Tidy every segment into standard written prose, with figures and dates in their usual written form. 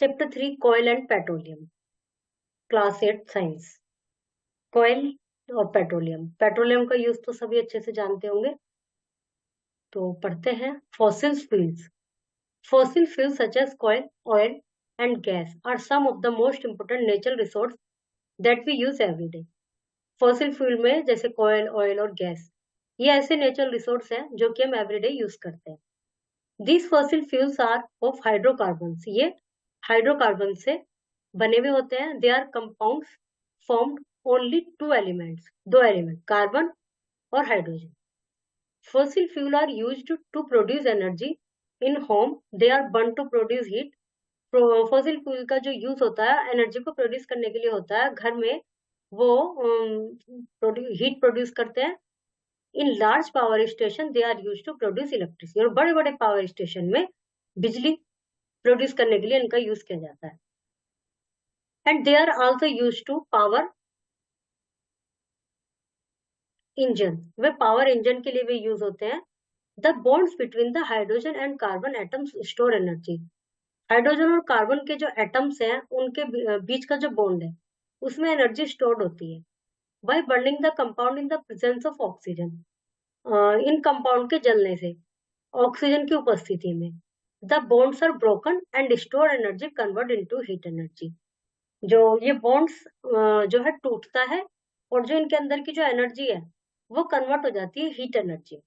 Chapter 3 coal and petroleum, class 8 science. Coal और petroleum, petroleum का use तो सभी अच्छे से जानते होंगे। तो पढ़ते हैं fossil fuels. Fossil fuels such as coal, oil and gas are some of the most important natural resource that we use every day. Fossil fuel में जैसे कॉयल, ऑयल और गैस, ये ऐसे नेचुरल रिसोर्स हैं जो कि हम एवरीडे यूज करते हैं। These fossil fuels are of hydrocarbon, ये हाइड्रोकार्बन से बने हुए होते हैं। They are compounds formed only two elements, दो एलिमेंट कार्बन और hydrogen. Fossil fuel are used to produce energy in home, they are burn to produce heat. Fossil fuel का जो यूज होता है एनर्जी को प्रोड्यूस करने के लिए होता है। घर में वो हीट प्रोड्यूस करते हैं। In large power station they are use to produce electricity, और बड़े बड़े पावर स्टेशन में बिजली प्रोड्यूस करने के लिए इनका यूज किया जाता है। And they are also use to power engine, वे पावर इंजन के लिए भी यूज होते हैं। The bonds between the hydrogen and carbon atoms store energy. Hydrogen और कार्बन के जो एटम्स हैं उनके बीच का जो बॉन्ड है उसमें एनर्जी स्टोर्ड होती है। By burning the compound in the presence of oxygen, इन कंपाउंड के जलने से ऑक्सीजन की उपस्थिति में the bonds are broken and store energy convert into heat energy. जो ये बॉन्ड्स जो है टूटता है और जो इनके अंदर की जो एनर्जी है वो कन्वर्ट हो जाती है हीट एनर्जी,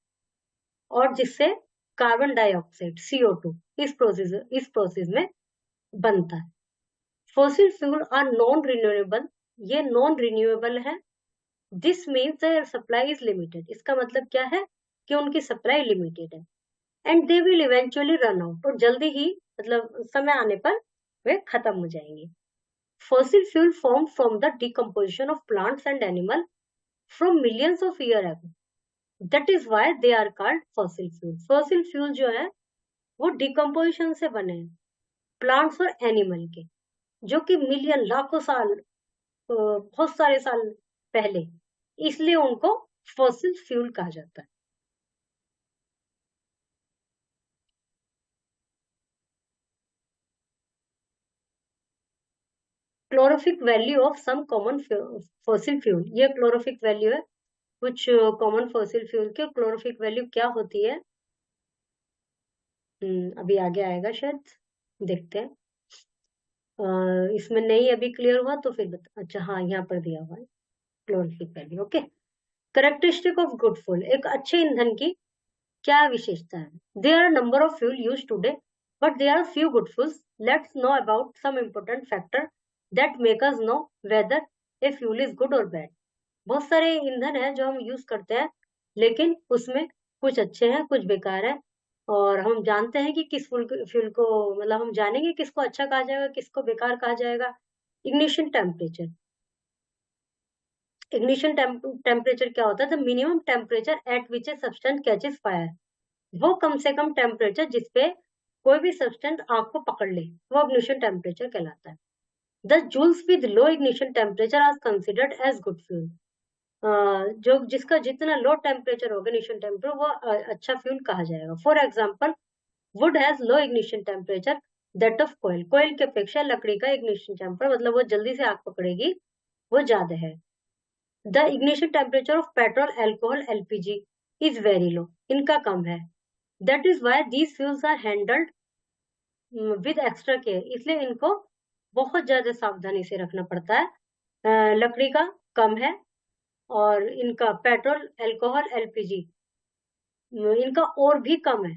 और जिससे कार्बन डाइऑक्साइड CO2 इस प्रोसेस में बनता है। Fossil fuel are non renewable, ये नॉन रिन्यूएबल है। This means their supply is limited, इसका मतलब क्या है कि उनकी सप्लाई लिमिटेड है। And they will eventually run out, और जल्दी ही मतलब समय आने पर वे खत्म हो जाएंगे। Fossil fuel formed from the decomposition of plants and animals from millions of years ago. That is why they are called fossil fuel. Fossil fuel जो है वो डिकम्पोजिशन से बने हैं प्लांट्स और एनिमल के, जो कि मिलियन लाखों साल बहुत सारे साल पहले, इसलिए उनको फॉसिल फ्यूल कहा जाता है। Calorific value of some common fossil fuel, ये क्लोरोफिक वैल्यू है कुछ कॉमन फॉसिल फ्यूल के। क्लोरोफिक वैल्यू क्या होती है अभी आगे आएगा शायद, देखते हैं। इसमें नहीं अभी क्लियर हुआ तो फिर बता। अच्छा हाँ, यहाँ पर दिया हुआ है calorific value. Okay, characteristic of good fuel, एक अच्छे ईंधन की क्या विशेषता है। There are number of fuel use today but there are few good fuels. Let's know about some important factor that make us know whether a fuel is good और bad. बहुत सारे ईंधन है जो हम यूज करते हैं, लेकिन उसमें कुछ अच्छे हैं कुछ बेकार है, और हम जानते हैं कि किस फ्यूल को मतलब हम जानेंगे किसको अच्छा कहा जाएगा किसको बेकार कहा जाएगा। इग्निशन टेम्परेचर, इग्निशन टेम्परेचर क्या होता है, the minimum temperature at which a substance catches fire, वो कम से कम टेम्परेचर जिसपे कोई भी सब्सटेंस आग को पकड़ ले, वो इग्निशन टेम्परेचर कहलाता है। The fuels with low ignition temperature are considered as good fuel, जो जिसका जितना लो टेम्परेचर होगा इग्निशन टेम्परेचर वो अच्छा फ्यूल कहा जाएगा। For example, wood has low ignition temperature that of कोयल, कोयल की अपेक्षा लकड़ी का इग्निशन टेम्परेचर मतलब वो जल्दी से आग पकड़ेगी वो ज्यादा है। The ignition temperature of petrol, alcohol, LPG is very low, इनका कम है। That is why these fuels are handled with extra care, इसलिए इनको बहुत ज्यादा सावधानी से रखना पड़ता है। लकड़ी का कम है और इनका पेट्रोल, अल्कोहल, LPG इनका और भी कम है,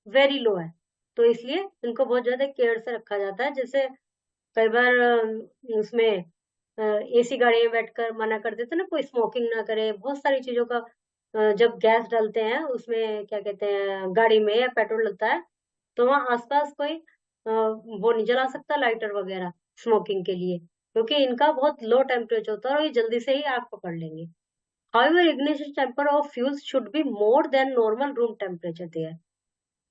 वेरी लो है, तो इसलिए इनको बहुत ज्यादा केयर से रखा जाता है। जैसे कई बार उसमें AC गाड़ी में बैठकर मना कर देते ना कोई स्मोकिंग ना करे, बहुत सारी चीजों का जब गैस डालते हैं उसमें क्या कहते हैं गाड़ी में या पेट्रोल लगता है तो वहां आसपास कोई वो नहीं जला सकता लाइटर वगैरह स्मोकिंग के लिए, क्योंकि इनका बहुत लो टेम्परेचर होता है और ये जल्दी से ही आग पकड़ लेंगे। However, ignition temperature of fuels should be more than normal room temperature there.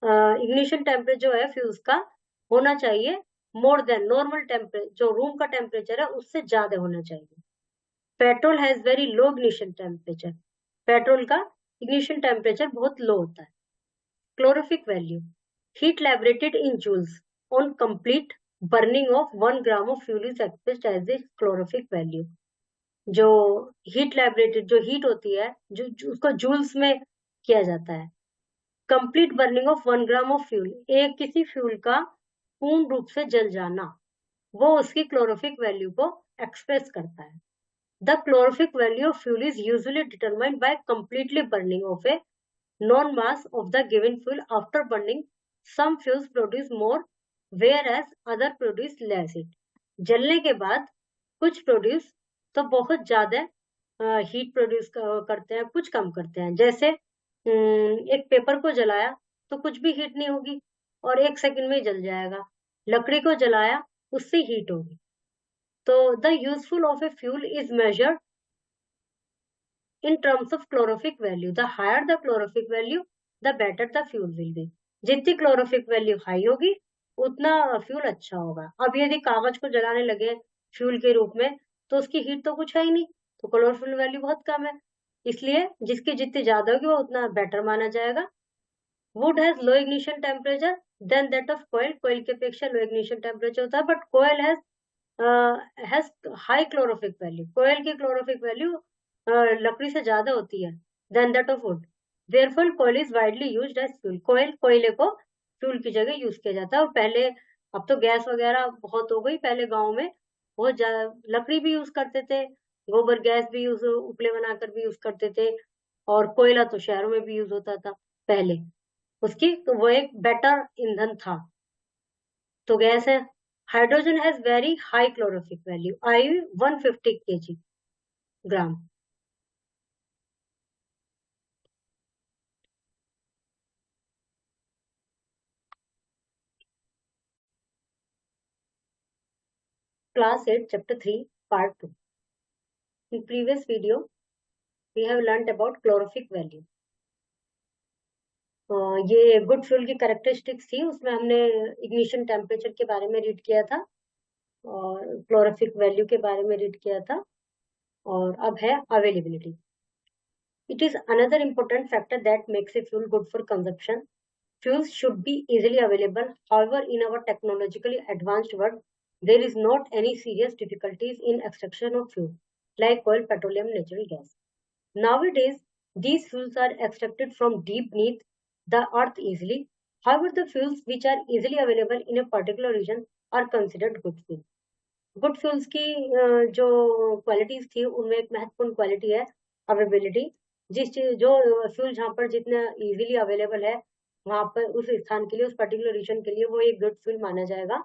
Ignition temperature जो है फ्यूज का होना चाहिए मोर देन नॉर्मल टेम्परेचर, जो रूम का टेम्परेचर है उससे ज्यादा होना चाहिए। Petrol has very low ignition temperature, petrol का इग्निशन टेम्परेचर बहुत लो होता है। Calorific value, heat liberated in joules on complete burning of 1 gram of fuel is expressed as a calorific value. जो हीट लिबरेटेड जो heat होती है जो उसको जूल्स में किया जाता है। Complete burning of 1 gram of fuel, एक किसी फ्यूल का पूर्ण रूप से जल जाना, वो उसकी क्लोरोफिक वैल्यू को एक्सप्रेस करता है। The calorific value of fuel is usually determined by completely burning of a known mass of the given fuel. After burning, some fuels produce more whereas other produce less heat. जलने के बाद कुछ produce तो बहुत ज्यादा heat produce करते हैं, कुछ कम करते हैं। जैसे एक पेपर को जलाया तो कुछ भी हीट नहीं होगी और 1 सेकंड में ही जल जाएगा। लकड़ी को जलाया उससे हीट होगी। तो the useful of A fuel is measured in terms of calorific value. The higher the calorific value, the better the fuel will be. जितनी क्लोरोफिक वैल्यू हाई होगी उतना फ्यूल अच्छा होगा। अब यदि कागज को जलाने लगे फ्यूल के रूप में तो उसकी हीट तो कुछ है ही नहीं, तो क्लोरोफिल वैल्यू बहुत कम है। इसलिए जिसकी जितनी ज्यादा होगी वो उतना बेटर माना जाएगा। Wood has low ignition temperature than that of कोयल, कोयल की अपेक्षा लो इग्निशन टेम्परेचर होता है, बट कोयल हैज हाई क्लोरोफिक वैल्यू, कोयल की क्लोरोफिक वैल्यू लकड़ी से ज्यादा होती है than that of wood. Therefore कोयल is widely used as fuel, कोयले को फ्यूल की जगह यूज किया जाता है। और पहले, अब तो गैस वगैरह बहुत हो गई, पहले गांव में बहुत लकड़ी भी यूज करते थे, गोबर गैस भी यूज, उपले बनाकर भी यूज करते थे, और कोयला तो शहरों में भी यूज होता था पहले उसकी, तो वो एक बेटर ईंधन था। तो गैस है। Hydrogen has very high calorific value, I 150 kg gram. Class 8, Chapter 3, Part 2. In previous video, we have learnt about calorific value. ये गुड फ्यूल की कैरेक्टरिस्टिक्स थी, उसमें हमने इग्निशन टेम्परेचर के बारे में रीड किया था और क्लोरोफिक वैल्यू के बारे में रीड किया था, और अब है availability. It is another important factor that makes a fuel good for consumption. Fuels should be easily available. However, in our technologically advanced world, there is not any serious difficulties in extraction of fuel, like oil, petroleum, natural gas. Nowadays, these fuels are extracted from deep beneath the earth easily. However, the fuels which are easily available in a particular region are considered good fuel. Good fuels की जो qualities थी उनमें एक महत्वपूर्ण quality है availability. जिस चीज जो फ्यूल जहाँ पर जितना इजीली अवेलेबल है वहां पर उस स्थान के लिए, उस पर्टिकुलर रीजन के लिए वो एक गुड फ्यूल माना जाएगा।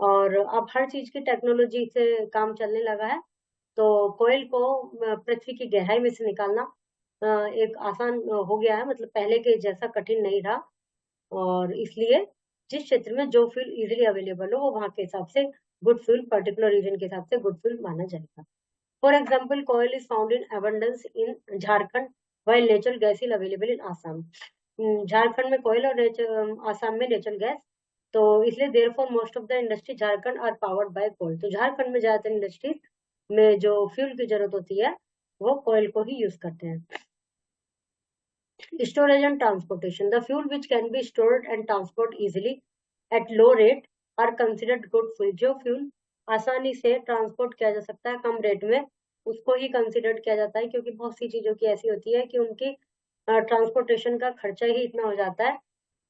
और अब हर चीज की टेक्नोलॉजी से काम चलने लगा है, तो कोयल को पृथ्वी की गहराई में से निकालना एक आसान हो गया है, मतलब पहले के जैसा कठिन नहीं रहा। और इसलिए जिस क्षेत्र में जो फ्यूल इजीली अवेलेबल हो वो वहां के हिसाब से गुड फ्यूल, पर्टिकुलर रीजन के हिसाब से गुड फ्यूल माना जाएगा। फॉर एग्जाम्पल, कोयल is found in abundance in Jharkhand while natural gas is available in Assam. Jharkhand में कोयल और आसाम में नेचुरल गैस, तो इसलिए therefore most of the industry Jharkhand are powered by कोयल। तो झारखंड में ज्यादातर इंडस्ट्रीज में जो फ्यूल की जरूरत होती है वो कोयल को ही यूज करते हैं। Storage and transportation. The fuel which can be stored and transported easily at low rate are considered good fuel. जो फ्यूल आसानी से ट्रांसपोर्ट किया जा सकता है कम रेट में, उसको ही कंसिडर किया जाता है, क्योंकि बहुत सी चीजों की ऐसी होती है कि उनकी ट्रांसपोर्टेशन का खर्चा ही इतना हो जाता है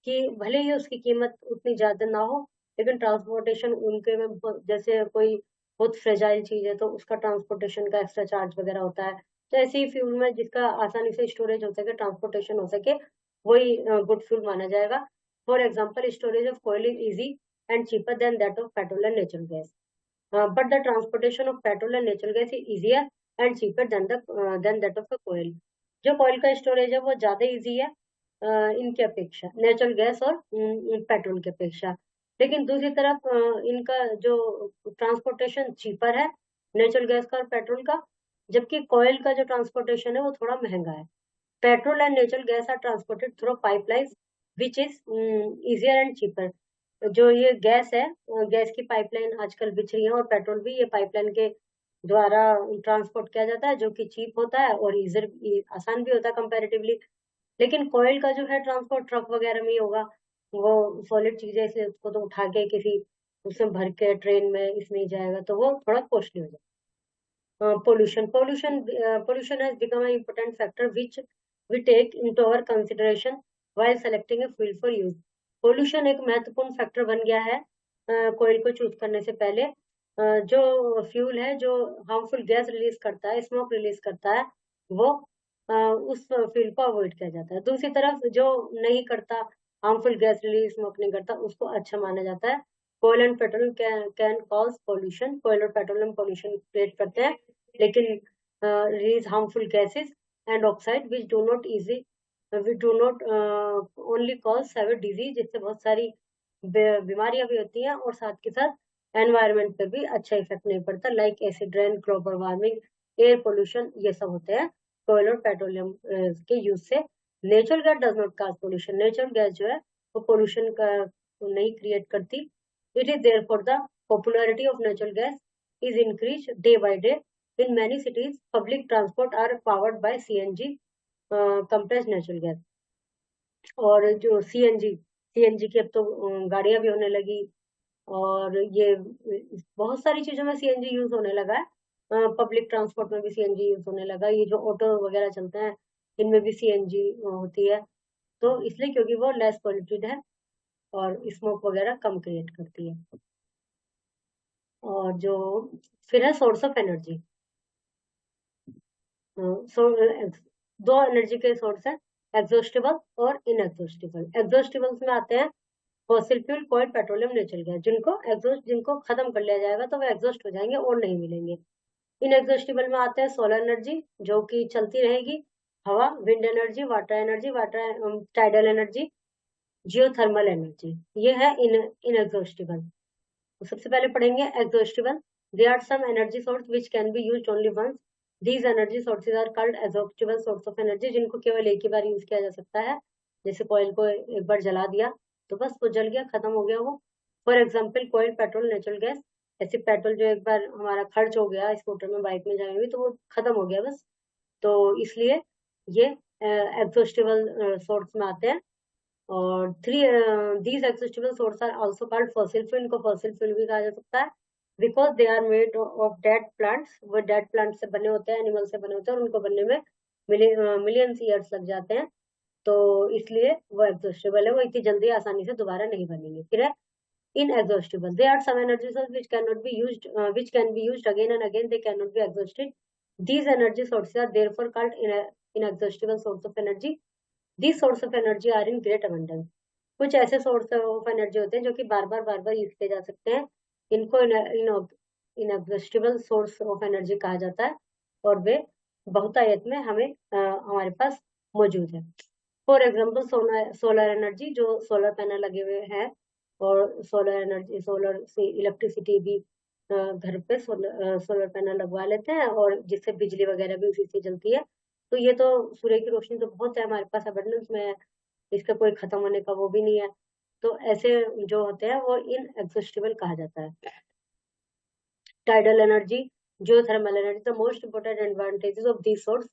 कि भले ही उसकी कीमत उतनी ज्यादा ना हो, लेकिन ट्रांसपोर्टेशन उनके में जैसे कोई बहुत फ्रेजाइल चीज है तो उसका ट्रांसपोर्टेशन का एक्स्ट्रा चार्ज वगैरह होता है। तो ऐसे ही फ्यूल में जिसका आसानी से स्टोरेज हो सके, ट्रांसपोर्टेशन हो सके, वही गुड फ्यूल माना जाएगा। फॉर एग्जाम्पल, स्टोरेज ऑफ कोयल is easy and cheaper than that of petrol and natural gas, but the transportation of petrol and natural gas is easier and cheaper than that of कोयल। जो कोयल का storage है वो ज्यादा easy है इनके अपेक्षा, नेचुरल गैस और पेट्रोल की अपेक्षा। लेकिन दूसरी तरफ इनका जो ट्रांसपोर्टेशन चीपर है नेचुरल गैस का और पेट्रोल का, जबकि कोयल का जो ट्रांसपोर्टेशन है वो थोड़ा महंगा है। Petrol and natural gas are transported through pipelines which is easier and cheaper. जो ये गैस है, गैस की पाइपलाइन आजकल बिछ रही है, और पेट्रोल भी ये पाइपलाइन के द्वारा ट्रांसपोर्ट किया जाता है, जो कि चीप होता है और इजर आसान भी होता है कंपैरेटिवली। लेकिन कोयल का जो है ट्रांसपोर्ट ट्रक वगैरह में ही होगा, वो सॉलिड चीज है इसलिए उसको तो उठा के किसी उसमें भर के ट्रेन में इसमें ही जाएगा, तो वो थोड़ा कॉस्टली हो जाएगा। Pollution has become an important factor which we take into our consideration while selecting a fuel for use। Pollution एक महत्वपूर्ण फैक्टर बन गया है कोयल को चूज करने से पहले। जो फ्यूल है जो हार्मफुल गैस रिलीज करता है, स्मोक रिलीज करता है, वो उस फ्यूल को अवॉइड किया जाता है। दूसरी तरफ जो नहीं करता, हार्मफुल गैस रिलीज, स्मोक नहीं करता, उसको अच्छा माना जाता है। कोयल and petrol can cause pollution. कोयल और पेट्रोलियम पोल्यूशन क्रिएट करते हैं, लेकिन release harmful gases and oxide which do not only cause severe disease. जिससे बहुत सारी बीमारियां भी होती हैं और साथ के साथ एनवायरमेंट पे भी अच्छा इफेक्ट नहीं पड़ता, like acid rain, global warming, air pollution, ये सब होते हैं कोयल और पेट्रोलियम के यूज से। Natural gas does not cause pollution. Natural gas जो है वो पोल्यूशन का नहीं क्रिएट करती। It is therefore the popularity of natural gas is increased day by day. In many cities, public transport are powered by CNG, compressed natural gas। और जो CNG की अब तो गाड़ियां भी होने लगी, और ये बहुत सारी चीजों में सीएनजी यूज होने लगा है। पब्लिक ट्रांसपोर्ट में भी सीएनजी यूज होने लगा। ये जो ऑटो वगैरह चलते हैं इनमें भी सीएनजी होती है, तो इसलिए क्योंकि वो लेस पॉल्यूटेड है और स्मोक वगैरह कम क्रिएट करती है। और जो फिर है सोर्स ऑफ एनर्जी। दो एनर्जी के सोर्स है, एग्जॉस्टेबल और इनएग्जॉस्टेबल। एग्जॉस्टेबल्स में आते हैं फॉसिल फ्यूल, कोयल, पेट्रोलियम, नेचुरल गैस। जिनको खत्म कर लिया जाएगा तो वो एग्जॉस्ट हो जाएंगे और नहीं मिलेंगे। इनएग्जॉस्टेबल में आते हैं सोलर एनर्जी जो कि चलती रहेगी, हवा, wind energy, water tidal energy, geothermal energy. ये है इनएग्जॉस्टेबल। तो सबसे पहले पढ़ेंगे exhaustible. They are some energy source which can be used only once. These energy sources are called exhaustible source of energy. जिनको केवल एक ही बार यूज किया जा सकता है। जैसे कोयल को एक बार जला दिया तो बस वो जल गया, खत्म हो गया वो। For example coal, petrol, natural gas. ऐसे पेट्रोल जो एक बार हमारा खर्च हो गया स्कूटर में, बाइक में जाएंगे तो वो खत्म हो गया बस। तो इसलिए ये एग्जॉस्टेबल सोर्स में आते हैं। और these exhaustible sources are also called fossil fuel। इनको fossil fuel भी कहा जा सकता है, because they are made of dead plants। वो dead plants से बने होते हैं, एनिमल से बने होते हैं, और उनको बनने में मिलियंस ईयर्स लग जाते हैं। तो इसलिए वो एग्जॉस्टेबल है, वो इतनी जल्दी आसानी से दोबारा नहीं बनेंगे। फिर है inexhaustible। They are some energy sources which cannot be used, which can be used again and again। They cannot be exhausted। These energy sources are therefore called inexhaustible source of energy। These source of energy are in great abundance। कुछ ऐसे source of energy होते हैं जो कि बार बार use किए जा सकते हैं। इनको इनएग्जॉस्टेबल सोर्स ऑफ एनर्जी कहा जाता है, और वे बहुतायत में हमारे पास मौजूद है। फॉर एग्जाम्पल सोलर एनर्जी, जो सोलर पैनल लगे हुए हैं, और सोलर से इलेक्ट्रिसिटी भी घर पे सोलर पैनल लगवा लेते हैं, और जिससे बिजली वगैरह भी उसी से चलती है। तो ये तो सूर्य की रोशनी तो बहुत है हमारे पास, अबंडेंस में है, इसका कोई खत्म होने का वो भी नहीं है। तो ऐसे जो होते हैं वो इनएग्जॉस्टेबल कहा जाता है। Tidal energy, geothermal energy. The most important advantages of this source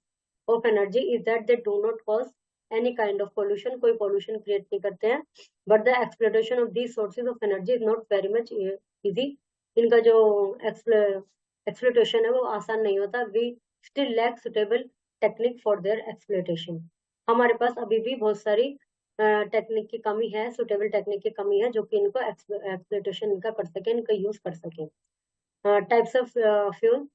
of energy is that they do not cause any kind of pollution. कोई पोल्यूशन क्रिएट नहीं करते हैं। But the exploitation of these sources of energy is not very much easy. इनका जो exploitation है वो आसान नहीं होता। We still lack suitable technique for their exploitation. हमारे पास अभी भी बहुत सारी टेक्निक की कमी है, सुटेबल टेक्निक की कमी है, जो कि इनको एक्सप्लोटेशन इनका कर सके, इनका यूज कर सके। Types of fuel।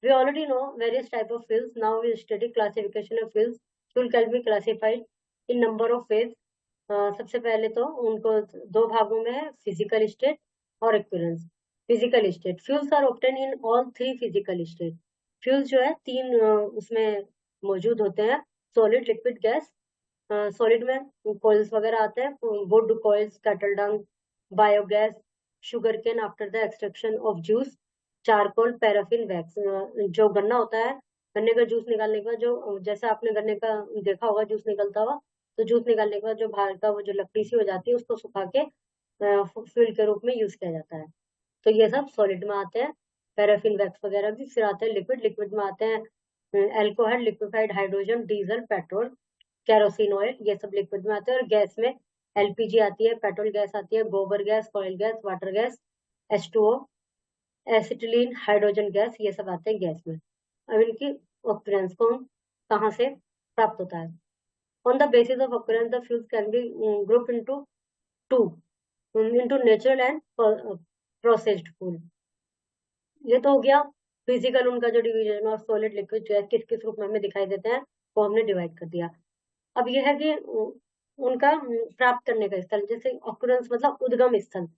We already know various type of fuels। Now we study classification of fuels। Fuel can be classified in number of ways। सबसे पहले तो उनको दो भागों में है, फिजिकल स्टेट और experience. Physical state, fuels are obtain in all three physical state. Fuels जो है तीन उसमें मौजूद होते हैं, सॉलिड, लिक्विड, गैस। सॉलिड में कोयल्स वगैरह आते हैं, wood coals, cattle dung, biogas, sugar cane after the extraction of juice, charcoal, paraffin, wax. जो गन्ना होता है, गन्ने का जूस निकालने के बाद जो, जैसा आपने गन्ने का देखा होगा जूस निकलता हुआ, तो जूस निकालने के बाद जो बाहर का वो जो लकड़ी सी हो जाती है उसको सुखा के फ्यूल के रूप में यूज किया जाता है। तो ये सब सॉलिड में आते हैं, पैराफिन, वैक्स वगैरह भी। फिर आते हैं लिक्विड। लिक्विड में आते हैं alcohol, liquefied hydrogen, diesel, petrol, kerosene oil, ये सब लिक्विड में आते हैं। और गैस में एलपीजी आती है, पेट्रोल गैस आती है, गोबर gas, oil gas, water gas, H2O, acetylene, hydrogen gas, ये सब आते हैं गैस में। अब इनकी ऑक्यूरेंस को कहाँ से प्राप्त होता है? On the basis of occurrence the fuels can be group into two, into natural and processed fuel. ये तो हो गया फिजिकल उनका जो डिवीजन और सॉलिड लिक्विड जो है किस किस रूप में हमें दिखाई देते हैं, वो हमने डिवाइड कर दिया। अब ये है कि उनका प्राप्त करने का स्थल, जैसे ऑक्यूरेंस मतलब उद्गम स्थल,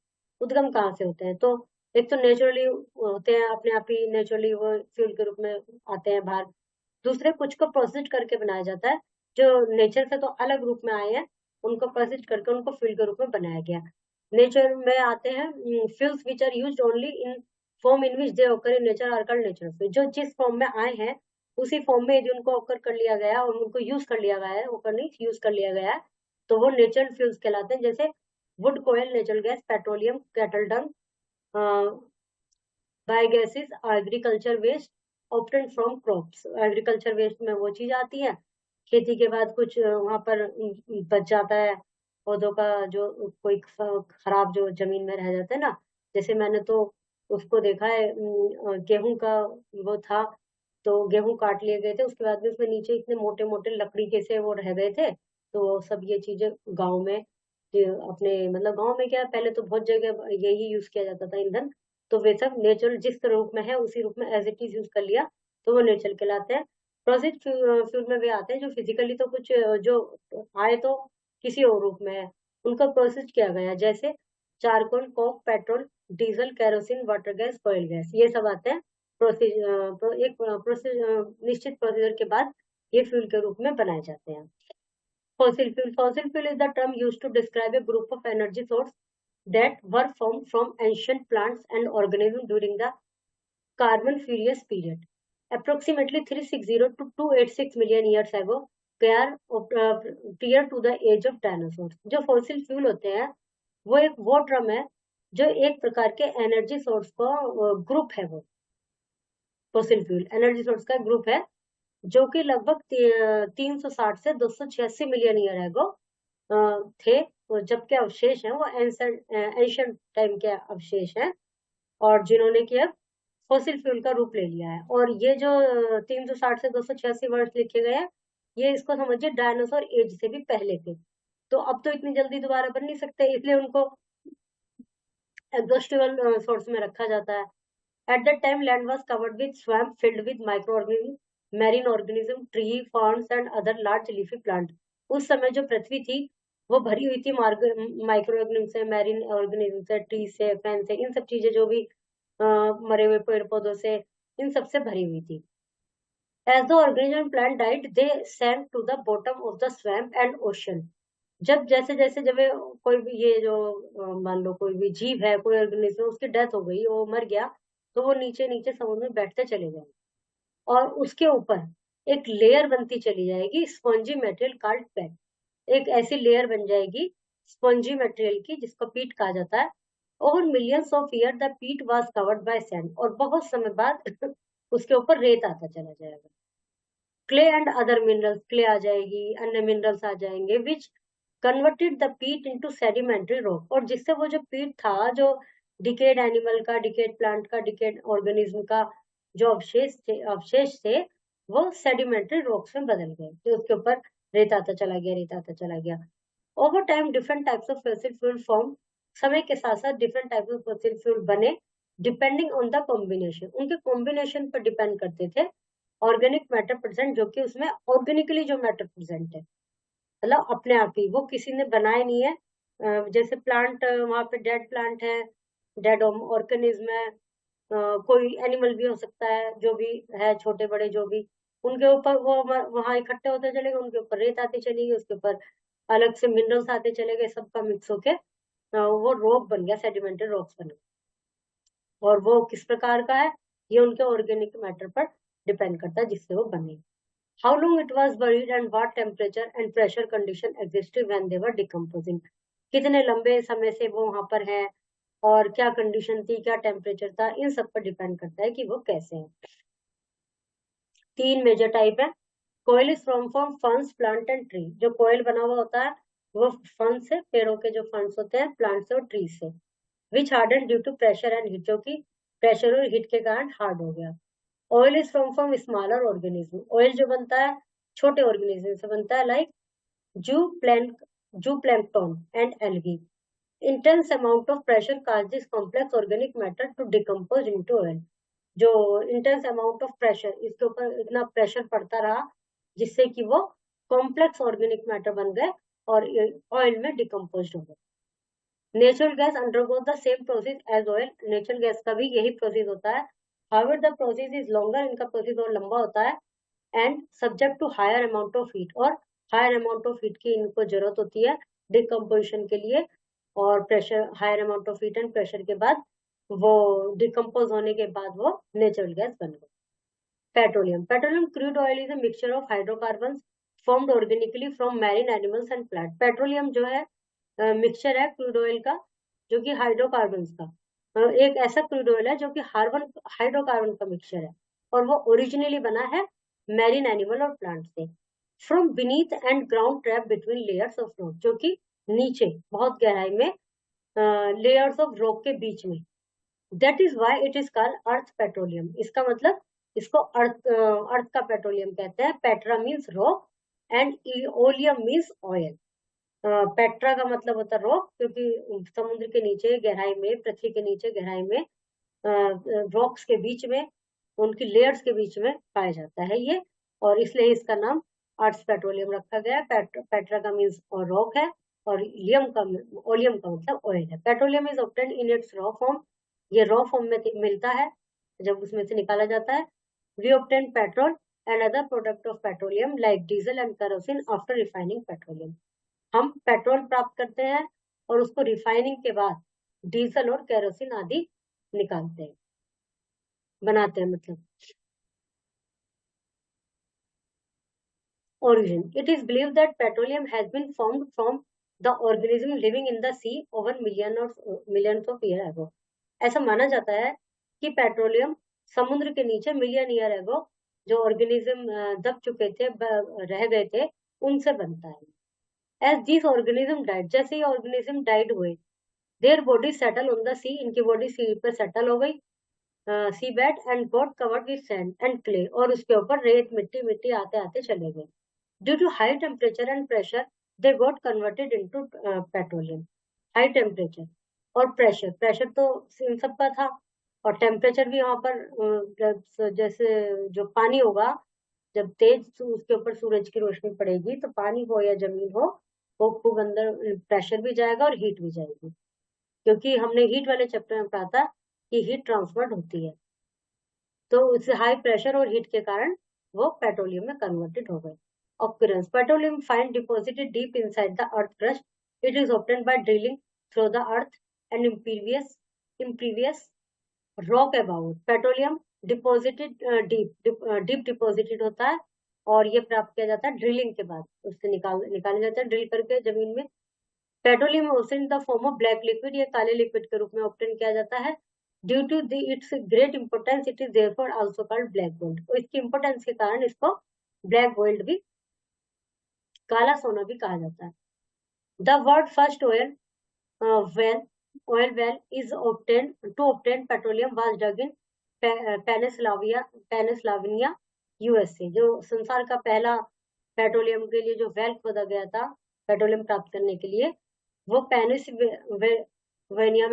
उद्गम कहाँ से होते हैं? तो एक तो नेचुरली होते हैं, अपने आप ही नेचुरली वो फ्यूल के रूप में आते हैं बाहर। दूसरे कुछ को प्रोसेस करके बनाया जाता है, जो नेचर से तो अलग रूप में आए हैं, उनको प्रोसेस करके उनको फ्यूल के रूप में बनाया गया। नेचर में आते हैं fuels which are used only in form in which they occur in nature are called natural fuel. जो जिस फॉर्म में आए हैं उसी फॉर्म में यदि उनको ऑकर कर लिया गया और उनको यूज कर लिया गया है, ऑकर नहीं यूज कर लिया गया है, तो वो नेचुरल फ्यूल्स कहलाते हैं। जैसे wood, coal, natural gas, petroleum, cattle dung, biogases, agriculture waste obtained from crops. Agriculture waste में वो चीज आती है, खेती के बाद कुछ वहां पर बच जाता है पौधों का, जो कोई खराब जो जमीन में रह जाता है ना। जैसे मैंने तो उसको देखा है, गेहूं का वो था, तो गेहूं काट लिए गए थे, उसके बाद भी उसमें नीचे इतने मोटे मोटे लकड़ी के से वो रह गए थे। तो सब ये चीजें गाँव में, अपने मतलब गाँव में क्या, पहले तो बहुत जगह यही यूज किया जाता था ईंधन, तो वे सब नेचुरल जिस रूप में है उसी रूप में एज इट इज यूज कर लिया, तो वो नेचुरल कहलाते हैं। प्रोसेस फ्यूल में वे आते हैं जो फिजिकली तो कुछ जो आए तो किसी और रूप में है, उनको प्रोसेस किया गया, जैसे charcoal, Coke, petrol, diesel, kerosene, water gas, oil gas, ये सब आते हैं प्रोसेस, एक प्रोसेस निश्चित प्रोसीजर के बाद ये फ्यूल के रूप में बनाए जाते हैं। Fossil fuel. Fossil fuel is the term used to describe a group of energy sources that were formed from ancient plants and organisms during the Carboniferous period. Approximately 360 to 286 million years ago, prior to the age of dinosaurs. जो fossil fuel होते हैं वो एक वो drum है जो एक प्रकार के एनर्जी सोर्स का ग्रुप है। वो fossil fuel एनर्जी सोर्स का ग्रुप है जो कि लगभग 360 से 286 मिलियन ईयर एगो थे, जबकि अवशेष हैं वो एंशिएंट टाइम के अवशेष हैं, और जिन्होंने कि अब फॉसिल फ्यूल का रूप ले लिया है। और ये जो 360 से 286 वर्ष लिखे गए हैं, ये इसको समझिए डायनासोर एज से भी पहले थे। तो अब तो इतनी जल्दी दोबारा बन नहीं सकते, इसलिए उनको एग्जॉस्टिबल सोर्स में रखा जाता है। At that time, land was covered with swamp filled with microorganisms, marine organisms, tree, ferns and other large leafy plants. उस समय जो पृथ्वी थी वो भरी हुई थी माइक्रो ऑर्गेनिज्म से, मैरीन ऑर्गेनिज्म से, ट्री से, फैन से, इन सब चीजें जो भी मरे हुए पेड़ पौधों से, इन सब से भरी हुई थी। As the organism plant died, they sank to the bottom of the swamp and ocean. जब जैसे जैसे जब कोई भी ये जो मान लो कोई भी जीव है, कोई ऑर्गेनिज्म, उसकी डेथ हो गई, वो मर गया, तो वो नीचे नीचे समुद्र में बैठते चले गए, और उसके ऊपर एक लेयर बनती चली जाएगी, स्पॉन्जी मटेरियल कॉल्ड पेट। एक ऐसी लेयर बन जाएगी स्पॉन्जी मटेरियल की जिसको पीट कहा जाता है। Over millions of year the पीट वाज कवर्ड बाय सैंड, और बहुत समय बाद उसके ऊपर रेत आता चला जाएगा। Clay and other minerals, clay आ जाएगी, अन्य मिनरल्स आ जाएंगे, which converted the peat into sedimentary rock, और जिससे वो जो पीट था, जो डिकेड एनिमल का, डिकेड प्लांट का, डिकेड ऑर्गेनिज्म का जो अवशेष थे वो सेडिमेंट्री रॉक्स में बदल गए, तो उसके ऊपर रेत आता चला गया, रेत आता चला गया। Over time different types of fossil fuel form, समय के साथ साथ different types of fossil fuel बने, डिपेंडिंग ऑन द कॉम्बिनेशन, उनके कॉम्बिनेशन पर डिपेंड करते थे ऑर्गेनिक मैटर प्रेजेंट, जो कि उसमें ऑर्गेनिकली जो मैटर प्रेजेंट है, मतलब अपने आप ही, वो किसी ने बनाए नहीं है। जैसे प्लांट, वहां पे डेड प्लांट है, डेड ऑर्गेनिज्म है, कोई एनिमल भी हो सकता है, जो भी है, छोटे बड़े जो भी, उनके ऊपर वो वहां इकट्ठे होते चले गए, उनके ऊपर रेत आती चली गई, उसके ऊपर अलग से मिनरल्स आते चले गए, सबका मिक्स होके वो रॉक बन गया, सेडिमेंटेड रॉक्स बन गए। और वो किस प्रकार का है, ये उनके ऑर्गेनिक मैटर पर डिपेंड करता है जिससे वो बने। How long it was buried and what temperature and pressure condition existed when they were decomposing. कितने लंबे समय से वो वहां पर है, और क्या कंडीशन थी, क्या टेम्परेचर था, इन सब पर डिपेंड करता है कि वो कैसे हैं। 3 मेजर टाइप है। कोयल is from ferns, plant and tree. जो कोयल बना हुआ होता है वो फर्न से, पेड़ों के जो फर्न्स होते हैं, प्लांट से और ट्री से। Which harden due to pressure and heat, जो कि प्रेशर और हीट के कारण हार्ड हो गया। Oil is from smaller organism, oil जो बनता है छोटे ऑर्गेनिज्म से बनता है, लाइक जू प्लैंक जू plankton and algae. intense amount of pressure causes complex organic matter to decompose into oil। जो इंटेंस अमाउंट ऑफ प्रेशर, इसके ऊपर इतना प्रेशर पड़ता रहा जिससे कि वो कॉम्प्लेक्स ऑर्गेनिक मैटर बन गए और ऑयल में डिकम्पोज हो गए। Natural gas undergo the same process as oil, natural gas का भी यही प्रोसेस होता है। However the process is longer, इनका प्रोसेस और लंबा होता है, and subject to higher amount of heat, और हायर अमाउंट ऑफ हीट की इनको जरूरत होती है डिकम्पोजिशन के लिए, और pressure higher amount of heat and pressure के बाद वो डिकम्पोज होने के बाद वो नेचुरल गैस बन गई। Petroleum, petroleum crude oil is a mixture of hydrocarbon formed organically from marine animals and plant. Petroleum जो है मिक्सचर है क्रूड ऑयल का, जो कि हाइड्रोकार्बन का एक ऐसा क्रूड ऑयल है जो कि हाइड्रोकार्बन का मिक्सचर है, और वो ओरिजिनली बना है मैरीन एनिमल और प्लांट से। From beneath and ground trap between layers of rock, जो कि नीचे बहुत गहराई में लेयर्स ऑफ रॉक के बीच में। That is why it is called earth petroleum. इसका मतलब इसको अर्थ का पेट्रोलियम कहते हैं। Petra means rock and oleum means oil. Petra का मतलब होता है रॉक, क्योंकि समुद्र के नीचे गहराई में, पृथ्वी के नीचे गहराई में रॉक्स के बीच में, उनकी लेयर्स के बीच में पाया जाता है ये, और इसलिए इसका नाम अर्थ पेट्रोलियम रखा गया है। पेट्रा का मीन्स रॉक है, और ओलियम का मतलब ऑयल है। Petroleum is obtained in its raw form, ये रॉ फॉर्म में मिलता है जब उसमें से निकाला जाता है। We obtain petrol and other product of petroleum like diesel and kerosene after refining petroleum. हम पेट्रोल प्राप्त करते हैं और उसको रिफाइनिंग के बाद डीजल और केरोसिन आदि निकालते हैं, बनाते हैं मतलब। Origin, it is believed that petroleum has been formed from the organism living in the sea over millions of years ago। ऐसा माना जाता है कि पेट्रोलियम समुद्र के नीचे मिलियन ईयर एगो जो ऑर्गेनिज्म दब चुके थे, रह गए थे, उनसे बनता है। एज दिस ऑर्गेनिज्म डाइड, जैसे ही ऑर्गेनिज्म डाइड हुए, their body settle on the sea, इनकी बॉडी सी पे सेटल हो गई, sea bed, and got covered with sand and clay, और उसके ऊपर रेत मिट्टी मिट्टी आते आते चले गए। Due to high temperature and pressure they got converted into petroleum. High temperature और प्रेशर, प्रेशर तो इन सबका था, और टेम्परेचर भी यहाँ पर जैसे जो पानी होगा, जब तेज उसके ऊपर सूरज की रोशनी पड़ेगी तो पानी हो या जमीन हो, वो खूब अंदर प्रेशर भी जाएगा और हीट भी जाएगी, क्योंकि हमने हीट वाले चैप्टर में पढ़ा था कि हीट ट्रांसफर होती है, तो उस हाई प्रेशर और हीट के कारण वो पेट्रोलियम में कन्वर्टेड हो गए। Occurrence, petroleum find deposited deep inside the earth crust. It is obtained by drilling through the earth and impervious rock above। Petroleum deposited deep deposited होता है, और ये प्राप्त किया जाता है ड्रिलिंग के बाद, उससे निकाला जाता है ड्रिल करके जमीन में। Petroleum obtain in the form of black liquid, ये काले लिक्विड के रूप में ऑब्टेन किया जाता है। Due to its great importance it is therefore also called black gold, तो इसकी इंपोर्टेंस के कारण इसको ब्लैक गोल्ड भी, काला सोना भी कहा जाता है। The world first oil well is obtained to obtain petroleum was dug in Pennsylvania USA. जो संसार का पहला पेट्रोलियम के लिए जो वेल खोदा गया था पेट्रोलियम प्राप्त करने के लिए, वो पेनिसिल्वेनिया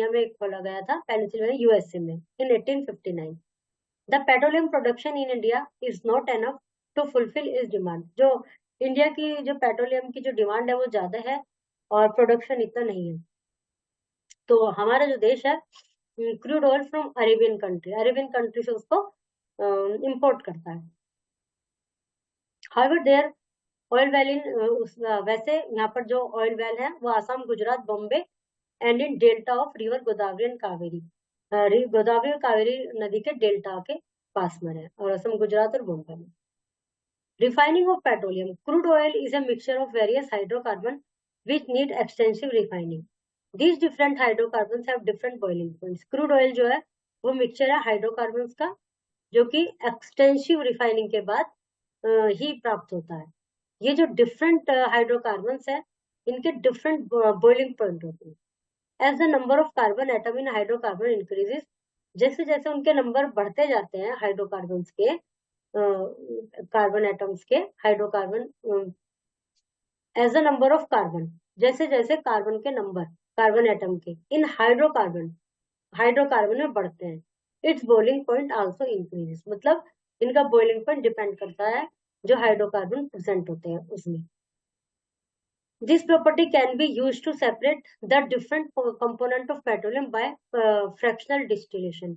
में खोला गया था, पेनिसिल्वेनिया यूएसए में, in 1859। The petroleum production in India is not enough to fulfil इस डिमांड। जो इंडिया की जो पेट्रोलियम की जो डिमांड है वो ज्यादा है और प्रोडक्शन इतना नहीं है, तो हमारा जो देश है crude oil from Arabian country से उसको इंपोर्ट करता है। However there oil well in वैसे यहाँ पर जो ऑयल वेल है वो Assam, Gujarat, Bombay and in delta of river Godavari and Kaveri, Godavari और कावेरी नदी के डेल्टा के पास में है, और असम, गुजरात और बॉम्बे में। Refining of petroleum, crude oil is a mixture of various hydrocarbons which need extensive refining. These different hydrocarbons have different boiling points। crude oil जो है वो मिक्सचर है हाइड्रोकार्बन्स का, जो कि एक्सटेंसिव रिफाइनिंग के बाद ही प्राप्त होता है। ये जो डिफरेंट हाइड्रोकार्बन्स है, इनके डिफरेंट बॉइलिंग पॉइंट होते हैं। As the number of carbon atom in hydrocarbon increases, जैसे जैसे उनके नंबर बढ़ते जाते हैं हाइड्रोकार्बन के, कार्बन एटम्स के, hydrocarbon, as the number of carbon, जैसे जैसे कार्बन के नंबर, कार्बन एटम के इन हाइड्रोकार्बन, हाइड्रोकार्बन में बढ़ते हैं, it's boiling point also increases, मतलब इनका बॉइलिंग पॉइंट डिपेंड करता है जो हाइड्रोकार्बन प्रेजेंट होते हैं उसमें। This property can be used to separate the different component of petroleum by fractional distillation.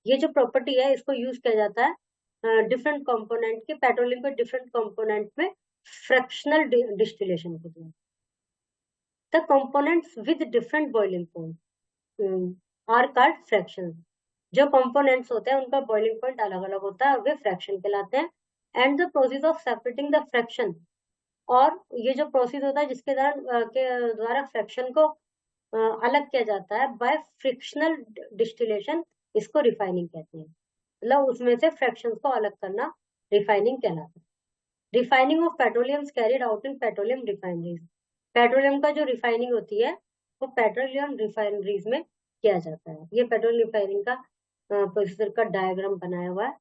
ये जो प्रॉपर्टी है इसको यूज किया जाता है डिफरेंट कंपोनेंट के, पेट्रोलियम के डिफरेंट कंपोनेंट में फ्रैक्शनल डिस्टिलेशन के द्वारा। The components with different boiling point are called fractions. जो कंपोनेंट्स होते हैं उनका बॉइलिंग पॉइंट अलग अलग होता है और वे फ्रैक्शन कहलाते हैं। And the process of separating the fraction, और ये जो प्रोसेस होता है जिसके द्वारा फ्रैक्शन को अलग किया जाता है बाय फ्रिक्शनल डिस्टिलेशन, इसको रिफाइनिंग कहते हैं। मतलब उसमें से फ्रैक्शंस को अलग करना रिफाइनिंग कहलाता है। Refining of petroleum carried out in petroleum refineries. Petroleum का जो रिफाइनिंग होती है वो पेट्रोलियम रिफाइनरीज में किया जाता है। ये पेट्रोलियम रिफाइनिंग का प्रोसीजर का डायग्राम बनाया हुआ है।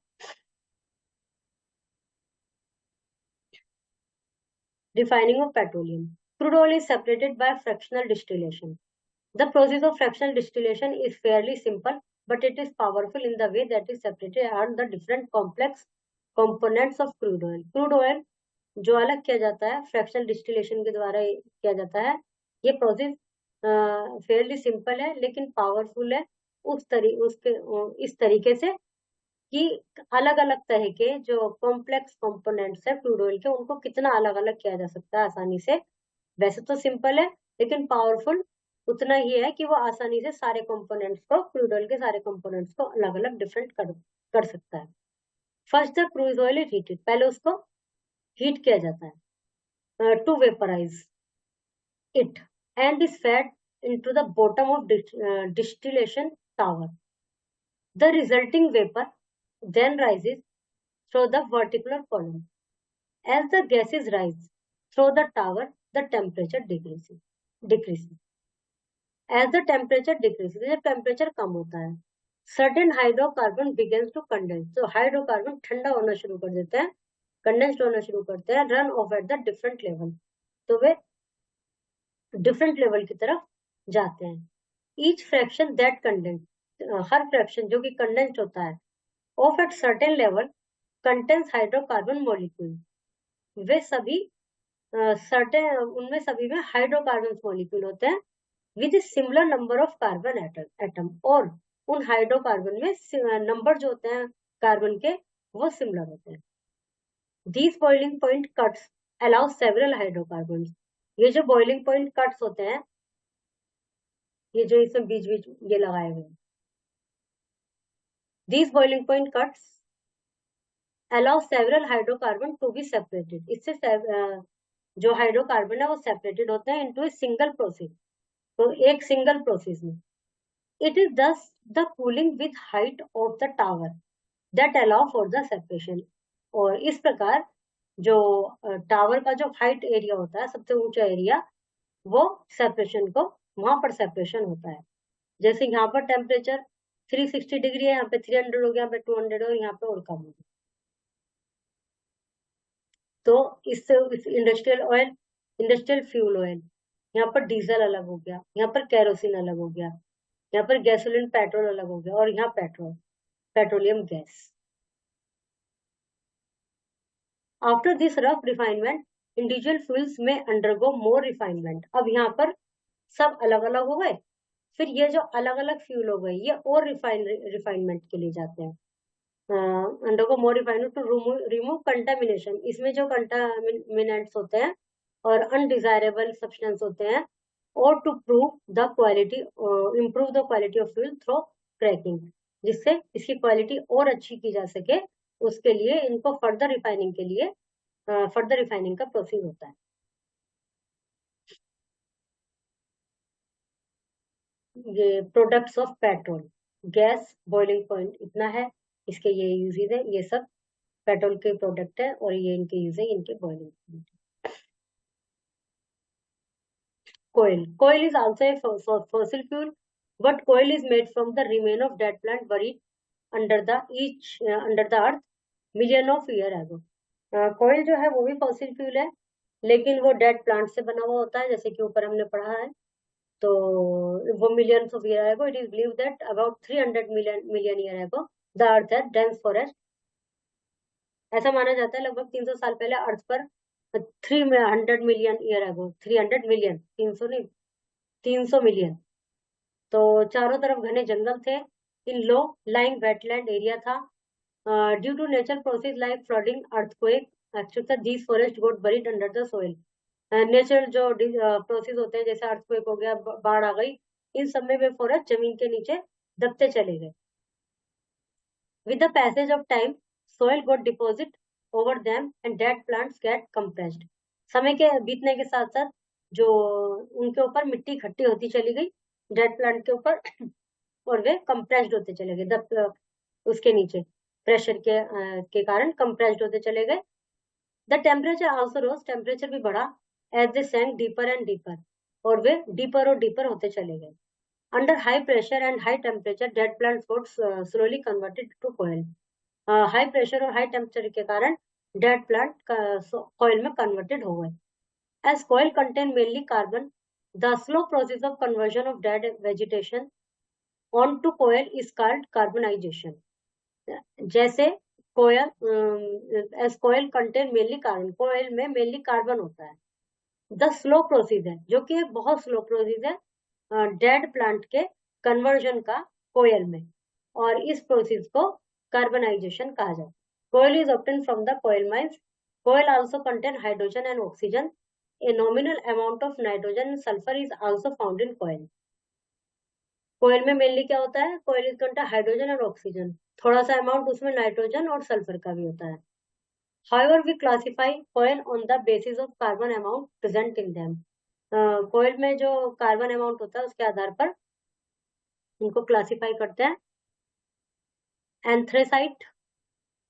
Refining of petroleum. Crude oil is separated by fractional distillation. The process of fractional distillation is fairly simple, but it is powerful in the way that is separated are the different complex components of crude oil. Crude oil जो अलग किया जाता है fractional distillation के द्वारा किया जाता है, ये प्रोसेस फेयरली सिंपल है लेकिन पावरफुल है इस तरीके से कि अलग अलग तरह के जो कॉम्प्लेक्स कंपोनेंट्स है क्रूड ऑयल के, उनको कितना अलग अलग किया जा सकता है आसानी से। वैसे तो सिंपल है लेकिन पावरफुल उतना ही है कि वो आसानी से सारे कंपोनेंट्स को, क्रूड ऑयल के सारे कंपोनेंट्स को अलग अलग डिफरेंट कर सकता है। First the crude oil is heated, पहले उसको हीट किया जाता है to vaporise it and is fed into the bottom of distillation tower. The resulting vapor then rises through the vertical column. As the gases rise through the tower, the temperature decreases. As the temperature decreases, जब temperature कम होता है, certain hydrocarbon begins to condense. तो hydrocarbon ठंडा होना शुरू कर देते हैं, कंडेंस्ड होना शुरू करते हैं, run off at the different level, तो वे डिफरेंट लेवल की तरफ जाते हैं। ईच फ्रैक्शन दैट कंडेंस, हर फ्रैक्शन जो कि कंडेंस्ड होता है, off at certain level contains hydrocarbon molecule, वे सभी सर्टेन, उनमें सभी में हाइड्रोकार्बन मॉलिक्यूल होते हैं with similar number of carbon atom, और उन हाइड्रोकार्बन में नंबर जो होते हैं कार्बन के वो सिमिलर होते हैं। These boiling point cuts allow several hydrocarbon, ये जो बॉइलिंग पॉइंट कट्स होते हैं, ये जो इसमें बीच बीच ये लगाए हुए, these boiling point cuts allow several hydrocarbon to be separated, इससे जो हाइड्रोकार्बन है वो सेपरेटेड होते हैं इनटू ए सिंगल प्रोसेस, तो एक सिंगल प्रोसेस में। इट इज दस the cooling with height of the tower that allow for the separation, और इस प्रकार जो टावर का जो हाइट एरिया होता है, सबसे ऊंचा एरिया, वो सेपरेशन को, वहां पर सेपरेशन होता है। जैसे यहाँ पर टेम्परेचर 360 डिग्री है, यहाँ पे 300 हो गया, यहाँ पे 200 और यहाँ पे और कम हो गया। तो इससे industrial oil, industrial fuel oil, यहाँ पर डीजल अलग हो गया, यहाँ पर कैरोसिन अलग हो गया, यहाँ पर गैसोलीन पेट्रोल अलग हो गया, और यहाँ petrol, petroleum gas. After this rough refinement individual fuels में अंडरगो मोर रिफाइनमेंट, अब यहाँ पर सब अलग अलग हो गए, फिर ये जो अलग अलग फ्यूल हो गए ये और रिफाइनमेंट के लिए जाते हैं। Undergo more refinement to remove contamination, इसमें जो कंटामिनेंट्स होते हैं और अनडिजायरेबल सब्सटेंस होते हैं, और to prove the quality, improve the quality of fuel through cracking, जिससे इसकी क्वालिटी और अच्छी की जा सके, उसके लिए इनको फर्दर रिफाइनिंग के लिए फर्दर रिफाइनिंग का प्रोसेस होता है। ये products of petrol, gas boiling point इतना है, इसके ये यूजेज है, ये सब पेट्रोल के प्रोडक्ट है और ये इनके यूज है, इनके boiling point. Coal is also a fossil fuel, but coal is made from the remain of dead plant buried under the earth million of year ago. कोयल जो है वो भी फॉसिल फ्यूल है, लेकिन वो डेड प्लांट से बना हुआ होता है, जैसे कि ऊपर हमने पढ़ा है। तो वो millions of year ago, it is believe that about 300 million year ago the earth है डेंस फॉरेस्ट। ऐसा माना जाता है लगभग 300 साल पहले अर्थ पर 300 मिलियन ईयर एगो, 300 मिलियन, 300 नहीं, 300 मिलियन। तो चारों तरफ घने जंगल थे, in low lying wetland area था। Due to nature process like flooding, earthquake, actually these forest got buried under the soil. Natural जो प्रोसेस होते हैं, जैसे अर्थक्वेक हो गया, बाढ़ आ गई, इन सब में वे फॉरेस्ट जमीन के नीचे दबते चले गए। With the passage of time soil got deposit over them and dead plants get compressed. समय के बीतने के साथ साथ जो उनके ऊपर मिट्टी इकट्ठी होती चली गई डेड प्लांट के ऊपर, और वे कंप्रेस्ड होते चले गए, उसके नीचे प्रेशर के कारण कंप्रेस्ड होते चले गए। The temperature also rose, temperature भी बढ़ा as they sank deeper and deeper, और वे डीपर और डीपर होते चले गए। Under high pressure and high temperature dead plants got slowly converted to कोयल। हाई प्रेशर और हाई टेम्परेचर के कारण डेड प्लांट कोयल में कन्वर्टेड हो गए। As coil contain mainly carbon, the slow process of conversion of dead vegetation onto coil is called carbonization. जैसे as coil contain mainly carbon, coil में mainly carbon होता है। The slow process है, जो कि एक बहुत स्लो प्रोसेस है डेड प्लांट के कन्वर्जन का कोयल में, और इस प्रोसेस को कार्बनाइजेशन कहा जाता है। कोयल इज ऑब्टेन फ्रॉम द कोयल माइंस। कोयल also contain hydrogen and oxygen. A nominal amount of nitrogen and sulfur is also found in coil. कोयल में मेनली क्या होता है, कोयल इज कंटेन हाइड्रोजन और ऑक्सीजन, थोड़ा सा अमाउंट उसमें नाइट्रोजन और सल्फर का भी होता है। However, we classify coil on the basis of carbon amount present in them. कोयल में जो कार्बन अमाउंट होता है उसके आधार पर इनको क्लासिफाई करते हैं। Anthracite,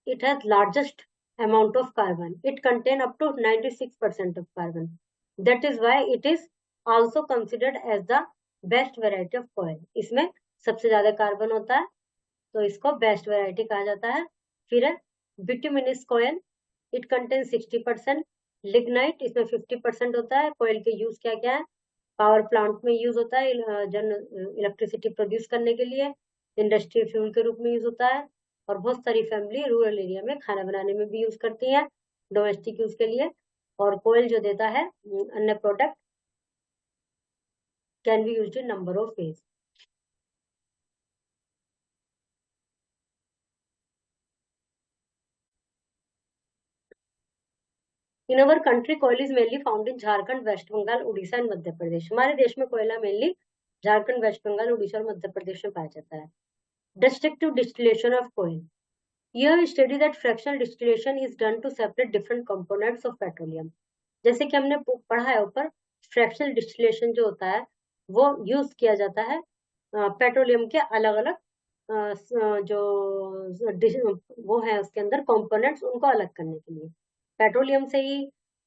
it has largest amount of carbon. It contain up to 96% of carbon. That is why it is also considered as the best variety of coil. इसमें सबसे ज्यादा कार्बन होता है, तो इसको बेस्ट वैरायटी कहा जाता है। फिर है bituminous coal, it contain 60%। Lignite, इसमें 50% होता है। कोयल के यूज क्या क्या है, पावर प्लांट में यूज होता है, इलेक्ट्रिसिटी प्रोड्यूस करने के लिए, इंडस्ट्रियल फ्यूल के रूप में यूज होता है, और बहुत सारी फैमिली रूरल एरिया में खाना बनाने में भी यूज करती है, डोमेस्टिक यूज के लिए। और कोयल जो देता है अन्य product can be used in number of ways. In our country कोयल is mainly found in Jharkhand, West Bengal, Orissa and Madhya Pradesh. हमारे देश में कोयला मेनली झारखंड, वेस्ट बंगाल, उड़ीसा और मध्य प्रदेश में पाया जाता है। डिस्ट्रक्टिव डिस्टिलेशन ऑफ कोयल, Here we study that fractional distillation is done to separate different components of petroleum. जैसे कि हमने पढ़ा है ऊपर, फ्रैक्शनल डिस्टिलेशन जो होता है वो यूज किया जाता है पेट्रोलियम के अलग अलग जो वो है उसके अंदर कंपोनेंट्स, उनको अलग करने के लिए। पेट्रोलियम से ही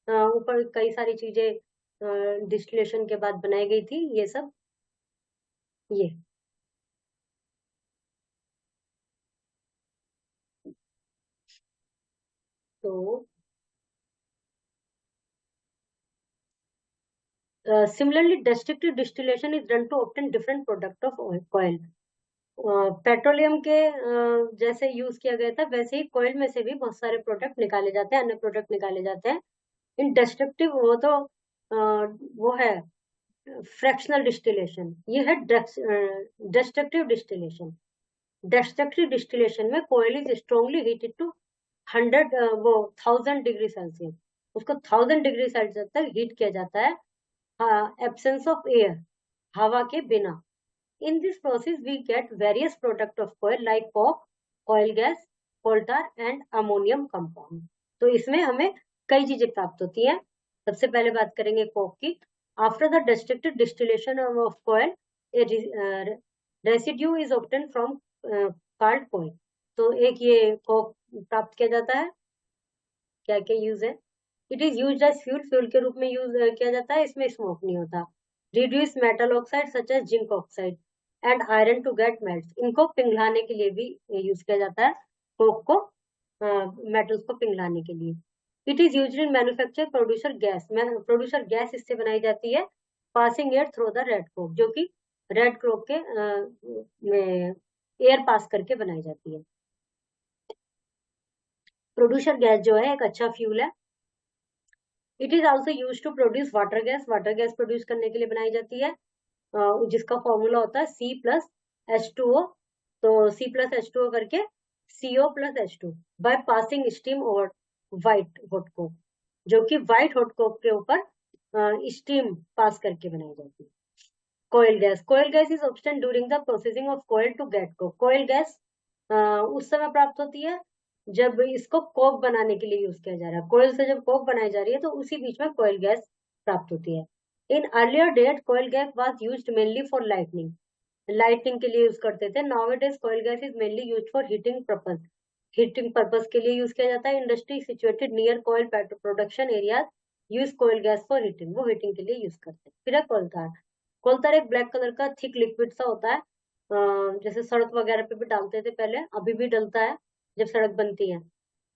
ऊपर कई सारी चीजें डिस्टिलेशन के बाद बनाई गई थी, ये सब। ये तो similarly, destructive distillation is done to obtain different product of coil. Petroleum के जैसे यूज किया गया था, वैसे ही कोयल में से भी बहुत सारे प्रोडक्ट निकाले जाते हैं, अन्य प्रोडक्ट निकाले जाते हैं। इन डिस्ट्रक्टिव वो तो वो है फ्रैक्शनल डिस्टिलेशन, ये है डिस्ट्रक्टिव डिस्टिलेशन। डिस्ट्रक्टिव डिस्टिलेशन में कोयल is strongly heated to 1000 degree Celsius, उसको 1000 डिग्री सेल्सियस तक हीट किया जाता है एब्सेंस ऑफ एयर, हवा के बिना। In this process we get various product of coal like coke, oil gas, coal tar and ammonium compound. तो इसमें हमें कई चीजें प्राप्त होती हैं। सबसे पहले बात करेंगे कोक की। After the destructive distillation of कोयल, residue is obtain from called कोयल। तो एक ये कोक प्राप्त किया जाता है। क्या क्या यूज है, it is use as fuel, fuel के रूप में यूज किया जाता है, इसमें स्मोक नहीं होता। Reduce metal oxide such as zinc oxide and iron to get melt. इनको पिघलाने के लिए भी यूज किया जाता है, कोक को मेटल्स को पिघलाने के लिए। It is used in manufacture producer gas. Producer gas इससे बनाई जाती है passing air through the red Coke, जो कि रेड कोक के में एयर पास करके बनाई जाती है। प्रोड्यूसर गैस जो है एक अच्छा फ्यूल है। It is also use to produce water gas. Water gas produce करने के लिए बनाई जाती है, जिसका फॉर्मूला होता है C+H2O। तो C+H2O करके CO+H2 by passing steam over white hot Coke, जो कि व्हाइट हॉट कोक के ऊपर स्टीम पास करके बनाई जाती है। कोयल गैस। कोयल gas is obtain during the processing of कोयल टू गेट कोक। कोयल गैस उस समय प्राप्त होती है जब इसको कोक बनाने के लिए यूज किया जा रहा है। कोयल से जब कोक बनाई जा रही है तो उसी बीच में कोयल गैस प्राप्त होती है। In earlier date coal gas was used mainly for lightning. Lighting के लिए यूज करते थे। Nowadays coal gas is mainly used for heating purpose. Heating purpose के लिए यूज किया जाता है। Industry situated near coal production area use coal gas for heating. वो हीटिंग के लिए यूज करते हैं। फिर है कोलतार। कोलतार एक ब्लैक कलर का थिक लिक्विड सा होता है, जैसे सड़क वगैरह पे भी डालते थे पहले, अभी भी डलता है जब सड़क बनती है।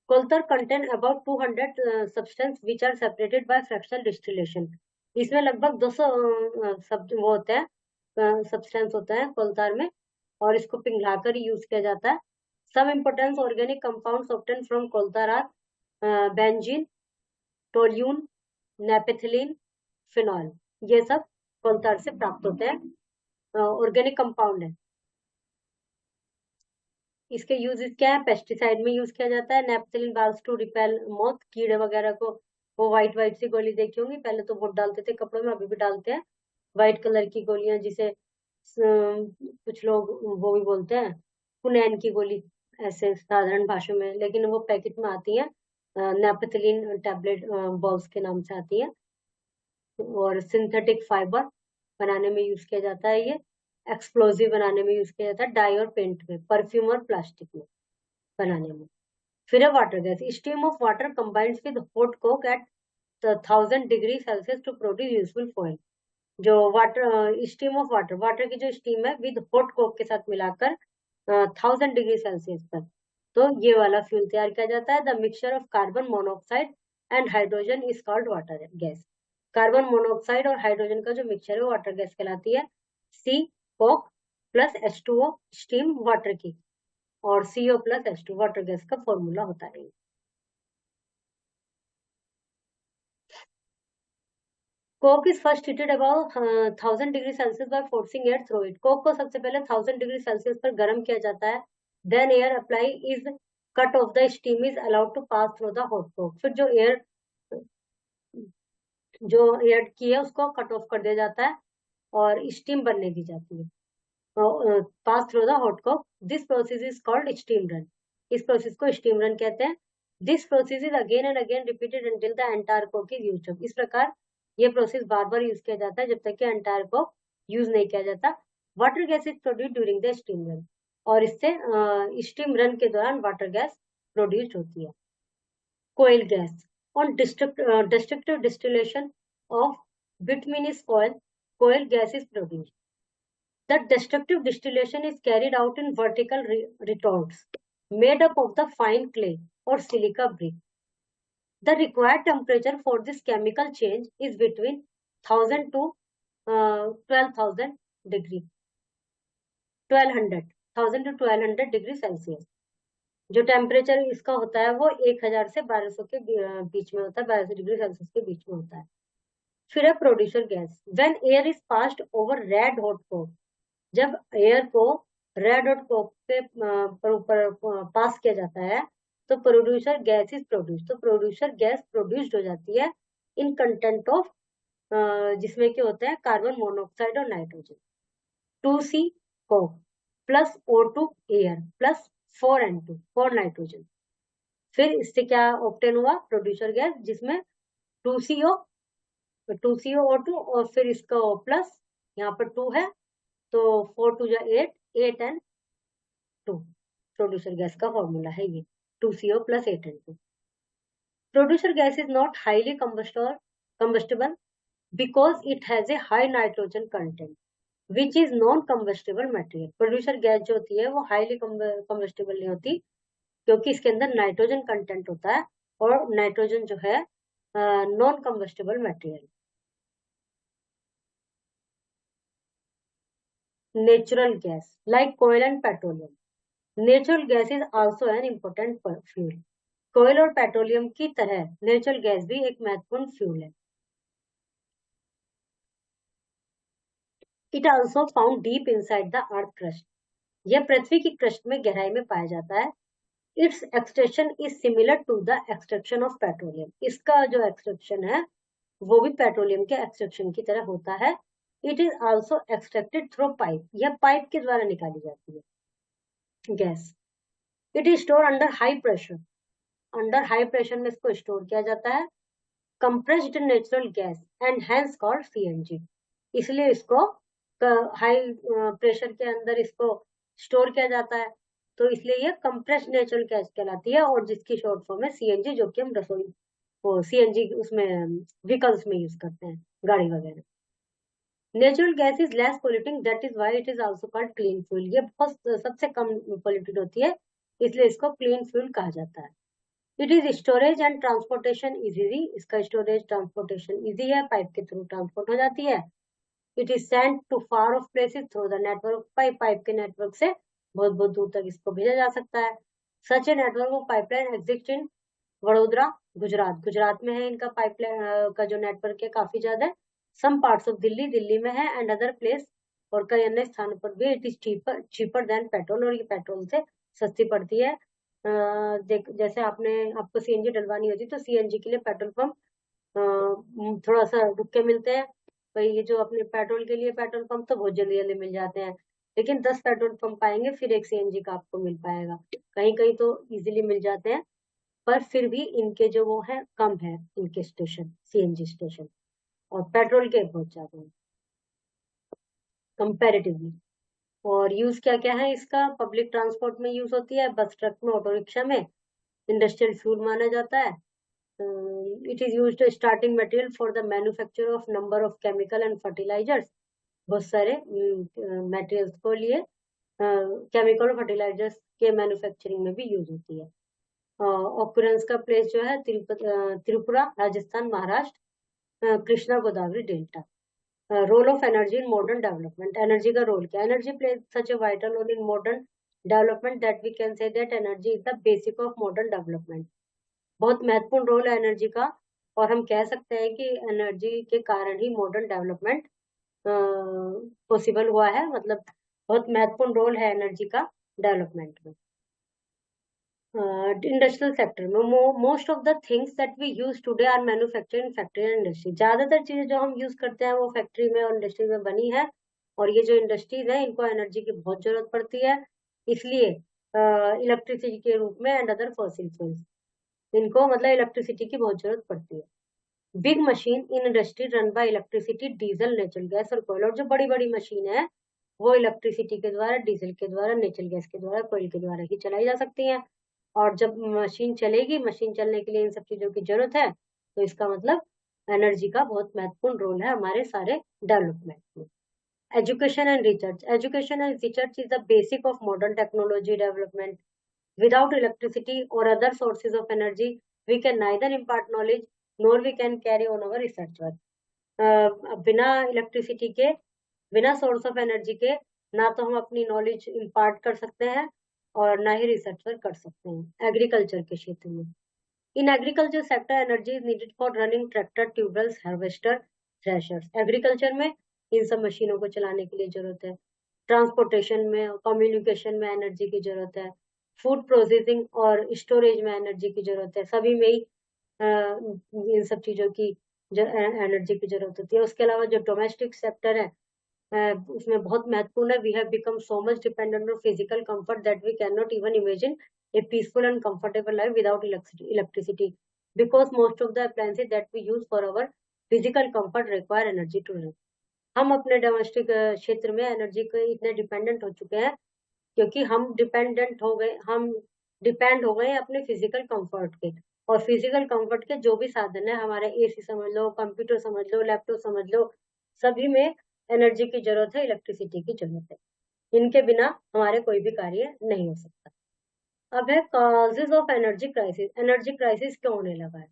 Coal tar contain about 200 substance which are separated by fractional distillation. इसमें लगभग 200 वो होते हैं, सब्सटेंस होता है कोलतार में, और इसको पिघलाकर यूज किया जाता है। Some importance organic compounds obtain from coal tar are benzene, toluene, naphthalene, phenol. ये सब कोलतार से प्राप्त होते हैं, ऑर्गेनिक कंपाउंड है। इसके यूज क्या है? पेस्टिसाइड में यूज किया जाता है। नेपथिलीन बाल्स टू रिपेल मोथ, कीड़े वगैरह को। वो व्हाइट व्हाइट सी गोली देखी होंगी, पहले तो बहुत डालते थे कपड़ों में, अभी भी डालते हैं। व्हाइट कलर की गोलियां, जिसे कुछ लोग वो भी बोलते हैं कुनैन की गोली, ऐसे साधारण भाषा में, लेकिन वो पैकेट में आती है, नेपथिलीन टैबलेट बॉल्स के नाम से आती है। और सिंथेटिक फाइबर बनाने में यूज किया जाता है ये। एक्सप्लोजिव बनाने में यूज किया जाता है, डाई और पेंट में, परफ्यूम और प्लास्टिक में बनाने में। फिर है water gas. Steam of water combined with hot coke at 1000 degree Celsius to produce useful fuel. जो water steam of water, water की जो स्टीम है विद हॉट कोक के साथ मिलाकर 1000 डिग्री सेल्सियस पर, तो ये वाला फ्यूल तैयार किया जाता है। The mixture of carbon monoxide and hydrogen is called water gas. Carbon monoxide और हाइड्रोजन का जो मिक्सचर है वो वाटर गैस कहलाती है। C coke plus H2O steam water की, और CO+H2 वाटर गैस का फॉर्मूला होता है। Coke is first heated about 1000 degree Celsius by forcing air through it. Coke को सबसे पहले 1000 डिग्री सेल्सियस पर गर्म किया जाता है। Then air apply is cut off the steam is allowed to pass through the hot coke. फिर जो एयर की है उसको कट ऑफ कर दिया जाता है और स्टीम बनने दी जाती है, पास through the hot Coke. This process is called steam run. इस प्रोसेस को स्टीम रन कहते हैं। This process is again and again repeated until the entire Coke is used. इस प्रकार ये प्रोसेस बार बार यूज किया जाता है जब तक कि एंटायर कोक यूज नहीं किया जाता। Water gas is produce during the steam run, और इससे स्टीम रन के दौरान वाटर गैस प्रोड्यूस होती है। कोयल gas. On destructive distillation of bituminous coal gas is produced. The destructive distillation is carried out in vertical retorts made up of the fine clay or silica brick. The required temperature for this chemical change is between 1000 to 12,000 degree, 1200 degree Celsius. जो temperature इसका होता है वो 1000 से 1200 के बीच में होता है, 1200 डिग्री सेल्सियस के बीच में होता है। फिर है producer gas. When air is passed over red hot Coke, जब एयर को रेड हॉट कोक के ऊपर पास किया जाता है तो प्रोड्यूसर गैस इज प्रोड्यूस। तो प्रोड्यूसर गैस प्रोड्यूस्ड हो जाती है इन कंटेंट ऑफ, जिसमें क्या होता है कार्बन मोनोऑक्साइड और nitrogen. 2C Coke plus O2 air plus 4N2 4 nitrogen. फिर इससे क्या ऑब्टेन हुआ? प्रोड्यूसर गैस, जिसमें 2CO 2CO O2 और फिर इसका O प्लस, यहाँ पर 2 है तो 4 2 जा 8, 8N2 प्रोड्यूसर गैस का फॉर्मूला है ये, 2CO plus 8N2। Producer gas is not highly combustible because it has a high nitrogen content which is non combustible material. Producer gas जो होती है वो हाईली combustible नहीं होती क्योंकि इसके अंदर नाइट्रोजन कंटेंट होता है और नाइट्रोजन जो है non combustible material. Natural gas like coal and petroleum. Natural gas is also an important fuel. Coal और पेट्रोलियम की तरह नेचुरल गैस भी एक महत्वपूर्ण फ्यूल है. It also found deep inside the earth crust. यह पृथ्वी की क्रस्ट में गहराई में पाया जाता है. Its extraction is similar to the extraction of petroleum. इसका जो एक्सट्रैक्शन है वो भी पेट्रोलियम के एक्सट्रैक्शन की तरह होता है. It is also extracted through pipe. यह पाइप के द्वारा निकाली जाती है gas. It is store under high pressure. Under high pressure में इसको स्टोर किया जाता है. Compressed natural gas and hence called CNG. इसलिए इसको हाई प्रेशर के अंदर इसको स्टोर किया जाता है तो इसलिए ये कंप्रेस्ड नेचुरल गैस कहलाती है और जिसकी शॉर्ट फॉर्म है सीएनजी जो कि हम रसोई वो सीएनजी उसमें व्हीकल्स में यूज करते हैं गाड़ी वगैरह. Natural gas is less polluting that is why it is also called clean fuel. ये बहुत सबसे कम पोल्यूटेड होती है इसलिए इसको क्लीन फ्यूल कहा जाता है. It is storage and transportation easily. इसका स्टोरेज ट्रांसपोर्टेशन इजी है. पाइप के थ्रू ट्रांसपोर्ट हो जाती है. It is sent to far off places through the network pipe. Pipe के नेटवर्क से बहुत बहुत दूर तक इसको भेजा जा सकता है. Such a network of pipeline exist in Vadodara Gujarat. Gujarat में है इनका पाइपलाइन का जो नेटवर्क है काफी ज्यादा. Some parts of Delhi Delhi में है एंड अदर प्लेस और कई अन्य स्थानों पर भी. It is cheaper than petrol. और ये पेट्रोल से सस्ती पड़ती है. जैसे आपको सीएनजी डलवानी होती तो सीएनजी के लिए पेट्रोल पंप थोड़ा सा रुक के मिलते हैं. भाई ये जो अपने पेट्रोल के लिए पेट्रोल पंप तो बहुत जल्दी जल्दी मिल जाते हैं लेकिन 10 पेट्रोल पंप आएंगे फिर एक सीएनजी का आपको मिल पाएगा. कहीं कहीं तो इजीली मिल जाते हैं पर फिर भी इनके जो वो है कम है इनके स्टेशन सीएनजी स्टेशन और पेट्रोल के बहुत ज्यादा है कंपैरेटिवली. और यूज क्या क्या है इसका. पब्लिक ट्रांसपोर्ट में यूज होती है. बस ट्रक में ऑटो रिक्शा में. इंडस्ट्रियल फ्यूल माना जाता है. It is used starting material for the manufacture of number of chemical and fertilisers. बहुत सारे मटेरियल्स को लिए केमिकल और फर्टिलाइजर्स के मैन्युफैक्चरिंग में भी यूज होती है. ऑक्यूरेंस का प्लेस जो है Tripura Rajasthan Maharashtra Krishna Godavari delta. Role of energy in modern development. Energy का रोल क्या. Energy plays such a vital role in modern development that we can say that energy is the basic of modern development. बहुत महत्वपूर्ण role है energy का और हम कह सकते हैं कि एनर्जी के कारण ही मॉडर्न डेवलपमेंट पॉसिबल हुआ है. मतलब बहुत महत्वपूर्ण रोल है एनर्जी का डेवलपमेंट में. इंडस्ट्रियल सेक्टर में most of the things that we use today are manufactured in factory and industry. ज्यादातर चीजें जो हम यूज करते हैं वो फैक्ट्री में और इंडस्ट्री में बनी है और ये जो इंडस्ट्रीज है इनको एनर्जी की बहुत जरूरत पड़ती है. इसलिए इलेक्ट्रिसिटी के रूप में एंड अदर फॉसिल फ्यूल्स इनको मतलब इलेक्ट्रिसिटी की बहुत जरूरत पड़ती है. Big machine in industry run by electricity diesel natural gas और कोयल. और जो बड़ी बड़ी मशीन है वो इलेक्ट्रिसिटी के द्वारा डीजल के द्वारा नेचुरल गैस के द्वारा कोयल के द्वारा ही चलाई जा सकती है. और जब मशीन चलेगी मशीन चलने के लिए इन सब चीजों की जरूरत है तो इसका मतलब एनर्जी का बहुत महत्वपूर्ण रोल है हमारे सारे डेवलपमेंट में. Education and research. Education and research is the basic of modern technology development. Without electricity और other sources of energy we can neither impart knowledge nor we can carry on our research work. बिना electricity के बिना source of energy के ना तो हम अपनी knowledge impart कर सकते हैं और ना ही रिसर्च वर्क कर सकते हैं. एग्रीकल्चर के क्षेत्र में in agriculture sector energy is needed for running tractor tube wells harvester threshers. Agriculture में इन सब मशीनों को चलाने के लिए जरूरत है. ट्रांसपोर्टेशन में कम्युनिकेशन में एनर्जी की जरूरत है. फूड प्रोसेसिंग और स्टोरेज में एनर्जी की जरूरत है. सभी में ही इन सब चीजों की एनर्जी की जरूरत होती है. उसके अलावा जो डोमेस्टिक सेक्टर है उसमें बहुत महत्वपूर्ण है. We have become so much dependent on physical comfort that we can not even imagine a peaceful and comfortable life without electricity because most of the appliances that we use for our physical comfort require energy to run. हम अपने domestic क्षेत्र में energy के इतने dependent हो चुके हैं क्योंकि हम डिपेंड हो गए अपने फिजिकल कंफर्ट के. और फिजिकल कंफर्ट के जो भी साधन है, हमारे एसी समझ लो, कंप्यूटर समझ लो, लैपटॉप समझ लो, सभी में एनर्जी की जरूरत है, इलेक्ट्रिसिटी की जरूरत है। इनके बिना हमारे कोई भी कार्य नहीं हो सकता। अब है causes of energy crisis. Energy crisis क्यों होने लगा है?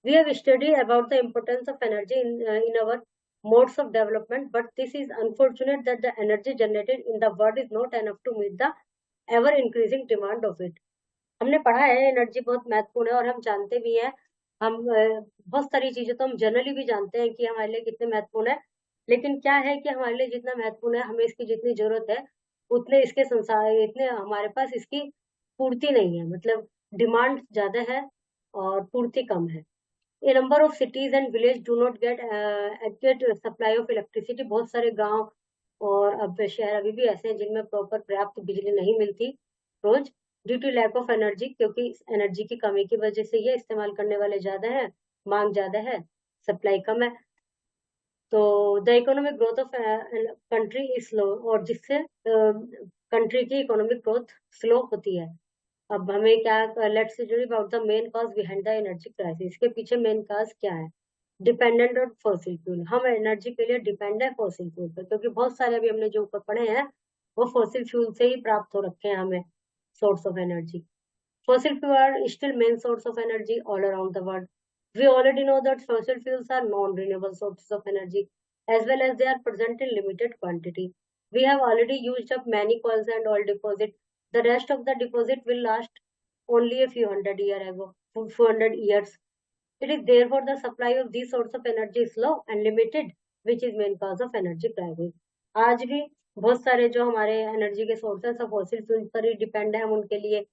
We have studied about the importance of energy in our modes of development, but this is unfortunate that the energy generated in the world is not enough to meet the ever increasing demand of it. हमने पढ़ा है energy बहुत महत्वपूर्ण है, और हम जानते भी हैं, हम बहुत सारी चीजें तो हम जनरली भी जानते हैं कि हमारे लिए कितने महत्वपूर्ण है, लेकिन क्या है कि हमारे लिए जितना महत्वपूर्ण है, हमें इसकी जितनी जरूरत है, उतने इसके संसार, इतने हमारे पास इसकी पूर्ति नहीं है। मतलब डिमांड ज्यादा है और पूर्ति कम है। A number of cities and villages do not get adequate supply of electricity. बहुत सारे गांव और अब शहर अभी भी ऐसे हैं जिनमें प्रॉपर पर्याप्त बिजली नहीं मिलती रोज, due to lack of energy, क्योंकि एनर्जी की कमी की वजह से ये इस्तेमाल करने वाले ज्यादा है, मांग ज्यादा है, सप्लाई कम है। तो the economic growth of country is slow, और जिससे कंट्री की इकोनॉमिक ग्रोथ स्लो होती है। अब हमें क्या, let's study about the main cause behind the energy crisis. इसके पीछे मेन कॉज क्या है? Dependent on fossil fuel. हम एनर्जी के लिए डिपेंड है फॉसिल फ्यूल पर, क्योंकि बहुत सारे अभी हमने जो ऊपर पढ़े हैं वो फॉसिल फ्यूल से ही प्राप्त हो रखे हैं हमें source of energy. Fossil fuels are still main source of energy all around the world. We already know that fossil fuels are non-renewable sources of energy, as well as they are present in limited quantity. We have already used up many coals and oil deposits. The rest of the deposit will last only a few hundred years. It is therefore the supply of these sorts of energy is low and limited, which is main cause of energy crisis. आज भी बहुत सारे जो हमारे energy के sources है fossil fuel पर ही depend है हम उनके लिए।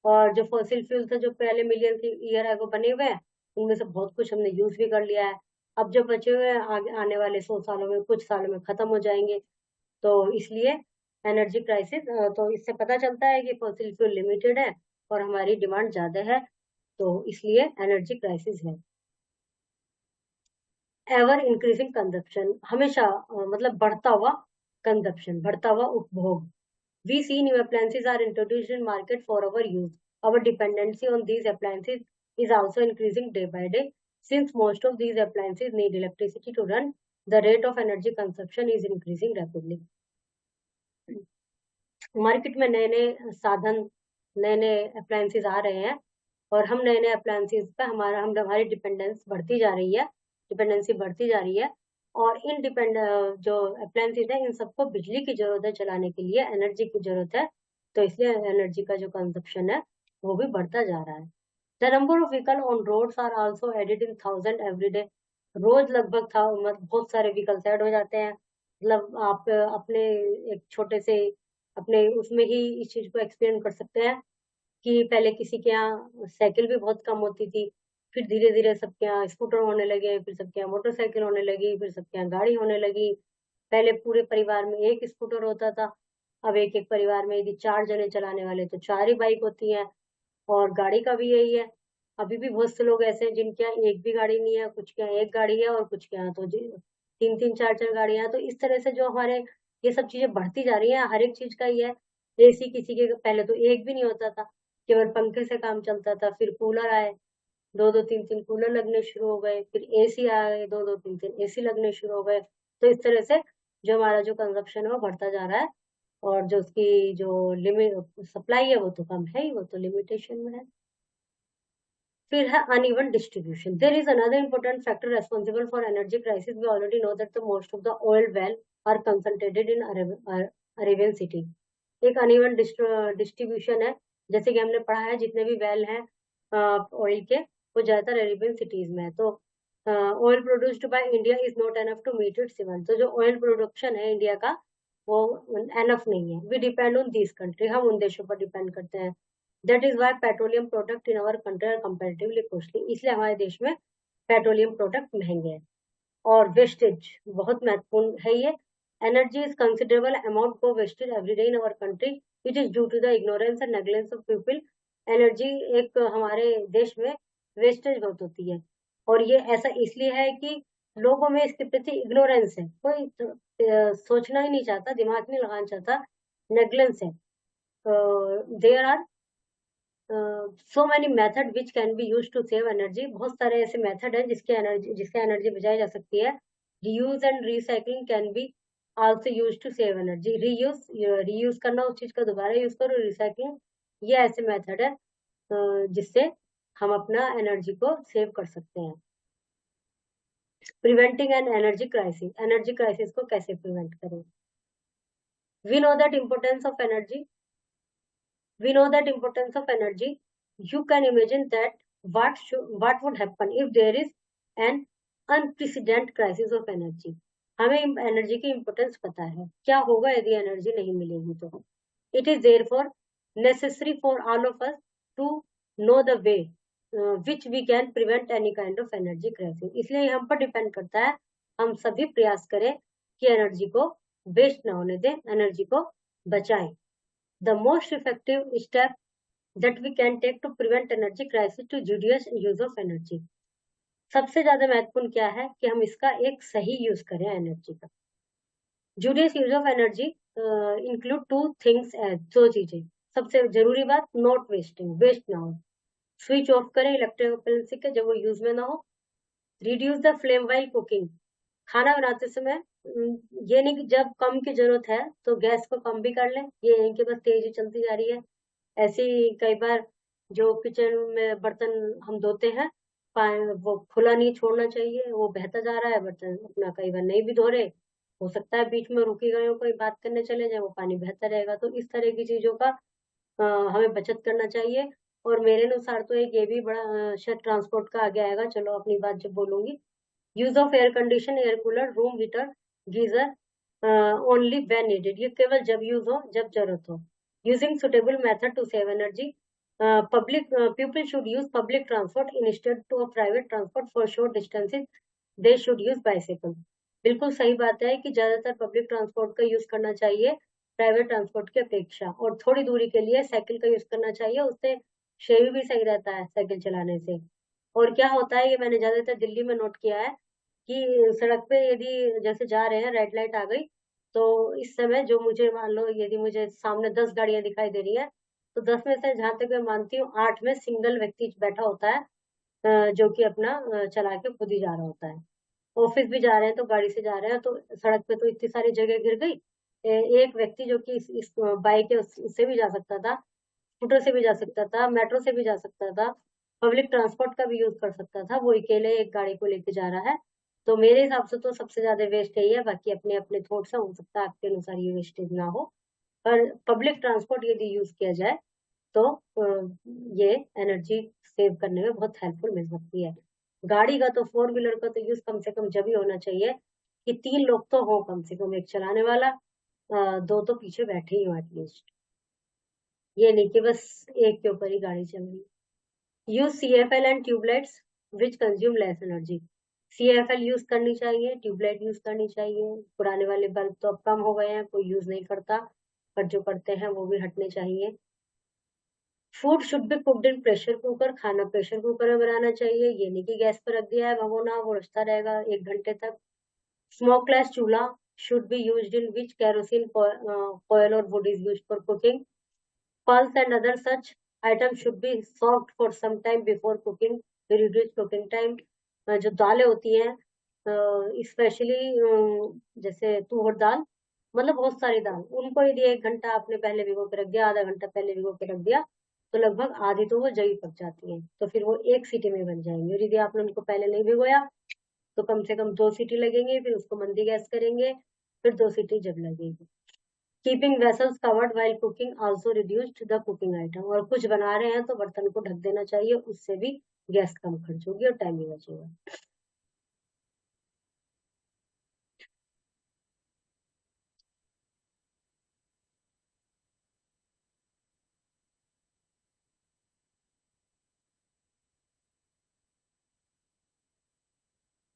और जो फॉसिल फ्यूल थे जो पहले मिलियन की ईयर है वो बने हुए हैं, उनमें से बहुत कुछ हमने यूज भी कर लिया है। अब जो बचे हुए हैं आगे आने वाले 100 सालों में, कुछ सालों में खत्म हो जाएंगे। तो इसलिए एनर्जी क्राइसिस, तो इससे पता चलता है कि फॉसिल फ्यूल लिमिटेड है और हमारी डिमांड ज्यादा है, तो इसलिए एनर्जी क्राइसिस है। एवर इंक्रीजिंग कंजप्शन, हमेशा मतलब बढ़ता हुआ कंजप्शन, बढ़ता हुआ उपभोग। We see new appliances are introduced in market for our use. Our dependency on these appliances is also increasing day by day. Since most of these appliances need electricity to run, the rate of energy consumption is increasing rapidly. Market में नए नए साधन, नए नए appliances आ रहे हैं, और हम नए नए अप्लायंसेस पे हमारी डिपेंडेंसी बढ़ती जा रही है। और इन जो अप्लायंसेस है, इन सबको बिजली की जरूरत है चलाने के लिए, एनर्जी की जरूरत है, तो इसलिए एनर्जी का जो कंजप्शन है वो भी बढ़ता जा रहा है। The number of vehicle on roads are also added in 1000 every day. रोज लगभग था मतलब बहुत सारे व्हीकल्स ऐड हो जाते हैं। मतलब आप अपने एक छोटे से अपने उसमें ही इस चीज को एक्सपीरियंस कर सकते हैं कि पहले किसी के यहाँ साइकिल भी बहुत कम होती थी, फिर धीरे धीरे सबके यहाँ स्कूटर होने लगे, फिर सबके यहाँ मोटरसाइकिल होने लगी, फिर सबके यहाँ गाड़ी होने लगी। पहले पूरे परिवार में एक स्कूटर होता था, अब एक एक परिवार में यदि 4 जने चलाने वाले तो 4 ही बाइक होती हैं। और गाड़ी का भी यही है, अभी भी बहुत से लोग ऐसे हैं जिनके यहाँ एक भी गाड़ी नहीं है, कुछ के यहाँ एक गाड़ी है और कुछ के यहाँ तो 3-3 4-4 गाड़ियां। तो इस तरह से जो हमारे ये सब चीजें बढ़ती जा रही है, हर एक चीज का ही है। एसी किसी के पहले तो एक भी नहीं होता था, केवल पंखे से काम चलता था, फिर कूलर आए, 2-2 3-3 कूलर लगने शुरू हो गए, फिर एसी आए, 2-2 3-3 एसी लगने शुरू हो गए। तो इस तरह से जो हमारा जो कंजप्शन है वो बढ़ता जा रहा है, और जो उसकी जो लिमिट सप्लाई है वो तो कम है ही, वो तो लिमिटेशन में है। फिर है uneven distribution. There is another important factor responsible for energy crisis. We already know that the most of the oil well are concentrated in Arabian city. एक अनइवन डिस्ट्रीब्यूशन है, जैसे कि हमने पढ़ा है जितने भी वेल हैं ऑयल के वो ज्यादातर अरेबियन सिटीज में है। तो oil produced by India is not enough to meet its demand. तो जो ऑयल प्रोडक्शन है इंडिया का वो एनफ नहीं है। We depend on this country, हम उन देशों पर डिपेंड करते हैं। That is Y petroleum product in our country are comparatively costly. इसलिए हमारे देश में पेट्रोलियम प्रोडक्ट महंगे हैं। और वेस्टेज बहुत महत्वपूर्ण है ये। एनर्जी इज कंसिडरेबल अमाउंट को wasted every day in our country, which is due to the ignorance and negligence of people. Energy एक हमारे देश में वेस्टेज बहुत होती है, और ये ऐसा इसलिए है कि लोगों में इसके प्रति इग्नोरेंस है, कोई सोचना ही नहीं चाहता, दिमाग नहीं लगाना चाहता, नेग्लेंस है। There are so many method which can be use to save energy, बहुत सारे ऐसे मेथड है जिससे एनर्जी बचाई जा सकती है. Reuse and recycling can be also use to save energy. Reuse करना, उस चीज का दोबारा यूज करो. रिसाइकलिंग, ये ऐसे मेथड है जिससे हम अपना एनर्जी को सेव कर सकते हैं. Preventing an energy crisis, energy crisis को कैसे प्रिवेंट करें. We know that importance of energy. We know that importance of energy. You can imagine that what would happen if there is an unprecedented crisis of energy. हमें energy की importance पता है, क्या होगा यदि एनर्जी नहीं मिलेगी तो. It is therefore necessary for all of us to know the way which we can prevent any kind of energy crisis. इसलिए हम पर डिपेंड करता है, हम सभी प्रयास करें कि एनर्जी को वेस्ट ना होने दें, एनर्जी को बचाएं. The most effective step that we can take to prevent energy crisis to judicious use of energy. सबसे ज्यादा महत्वपूर्ण क्या है कि हम इसका एक सही यूज करें एनर्जी का. Judicious use of energy include two things as, दो चीजें. सबसे जरूरी बात, नॉट वेस्टिंग, वेस्ट ना हो. स्विच ऑफ करें इलेक्ट्रिक अप्लायंस के जब वो यूज में ना हो. Reduce the flame while cooking, खाना बनाते समय ये नहीं कि जब कम की जरूरत है तो गैस को कम भी कर लें, ये नहीं कि बस तेजी चलती जा रही है. ऐसे ही कई बार जो किचन में बर्तन हम धोते हैं, वो खुला नहीं छोड़ना चाहिए, वो बहता जा रहा है बर्तन अपना, कई बार नहीं भी धो रहे, हो सकता है बीच में रुकी गए हो, कोई बात करने चले जाए, वो पानी बहता रहेगा. तो इस तरह की चीजों का हमें बचत करना चाहिए. और मेरे अनुसार तो एक ये भी बड़ा शायद ट्रांसपोर्ट का आगे आएगा, चलो अपनी बात जब बोलूंगी. Use of air condition, air cooler, room heater, geyser only when needed, ये केवल जब यूज हो, जब जरूरत हो. Using suitable method to save energy. Public people should use public transport instead to private transport for short distances. They should use bicycle. बिल्कुल सही बात है कि ज्यादातर पब्लिक ट्रांसपोर्ट का यूज करना चाहिए प्राइवेट ट्रांसपोर्ट की अपेक्षा, और थोड़ी दूरी के लिए साइकिल का यूज करना चाहिए, उससे शरीर भी सही रहता है साइकिल चलाने से. और क्या होता है, ये मैंने ज्यादातर दिल्ली में नोट किया है कि सड़क पे यदि जैसे जा रहे हैं, रेड लाइट आ गई, तो इस समय जो मुझे मान लो यदि मुझे सामने 10 गाड़ियां दिखाई दे रही है, तो 10 में से जहां तक मैं मानती हूँ 8 में सिंगल व्यक्ति बैठा होता है, जो कि अपना चला के खुद ही जा रहा होता है. ऑफिस भी जा रहे हैं तो गाड़ी से जा रहे हैं, तो सड़क पे तो इतनी सारी जगह गिर गई. एक व्यक्ति जो कि इस बाइक है उससे भी जा सकता था, स्कूटर से भी जा सकता था, मेट्रो से भी जा सकता था, पब्लिक ट्रांसपोर्ट का भी यूज कर सकता था, वो अकेले एक गाड़ी को लेके जा रहा है. तो मेरे हिसाब से तो सबसे ज्यादा वेस्ट यही है, बाकी अपने अपने थॉट्स है, हो सकता है आपके अनुसार ये वेस्टेज ना हो. पर पब्लिक ट्रांसपोर्ट यदि यूज किया जाए तो ये एनर्जी सेव करने में बहुत हेल्पफुल मिल सकती है. गाड़ी का तो, फोर व्हीलर का तो यूज कम से कम जब ही होना चाहिए कि 3 लोग तो हो कम से कम, एक चलाने वाला, 2 तो पीछे बैठे ही हो एटलीस्ट. ये नहीं कि बस एक के ऊपर ही गाड़ी चल रही. Use CFL and tubelights which consume less energy. CFL use करनी चाहिए, ट्यूबलाइट यूज करनी चाहिए. पुराने वाले बल्ब तो अब कम हो गए हैं, कोई यूज नहीं करता, पर जो करते हैं वो भी हटने चाहिए. Food should be cooked in pressure cooker, खाना प्रेशर कुकर में बनाना चाहिए, ये नहीं कि गैस पर रख दिया है भगोना, वो रचता रहेगा 1 घंटे तक. स्मोकलेस चूल्हा should be used in which kerosene coil or wood is used for cooking. Pulse and other such items should be soaked for some time before cooking to reduce cooking time. जो दालें होती हैं, specially जैसे तुअर दाल, मतलब बहुत सारी दाल, उनको यदि 1 घंटा आपने पहले भिगो के रख दिया, आधा घंटा पहले भिगो के रख दिया, तो लगभग आधी तो वो जल्दी पक जाती है, तो फिर वो एक सीटी में बन जाएंगे. और यदि आपने उनको पहले नहीं भिगोया तो कम से कम 2 सीटी लगेंगे, फिर उसको मंदी गैस करेंगे, फिर 2 सीटी जब लगेगी. Keeping vessels covered while cooking also reduced the cooking item. और कुछ बना रहे हैं तो बर्तन को ढक देना चाहिए, उससे भी गैस कम खर्च होगी और टाइम भी बचेगा.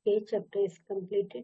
ये चैप्टर इज कंप्लीटेड.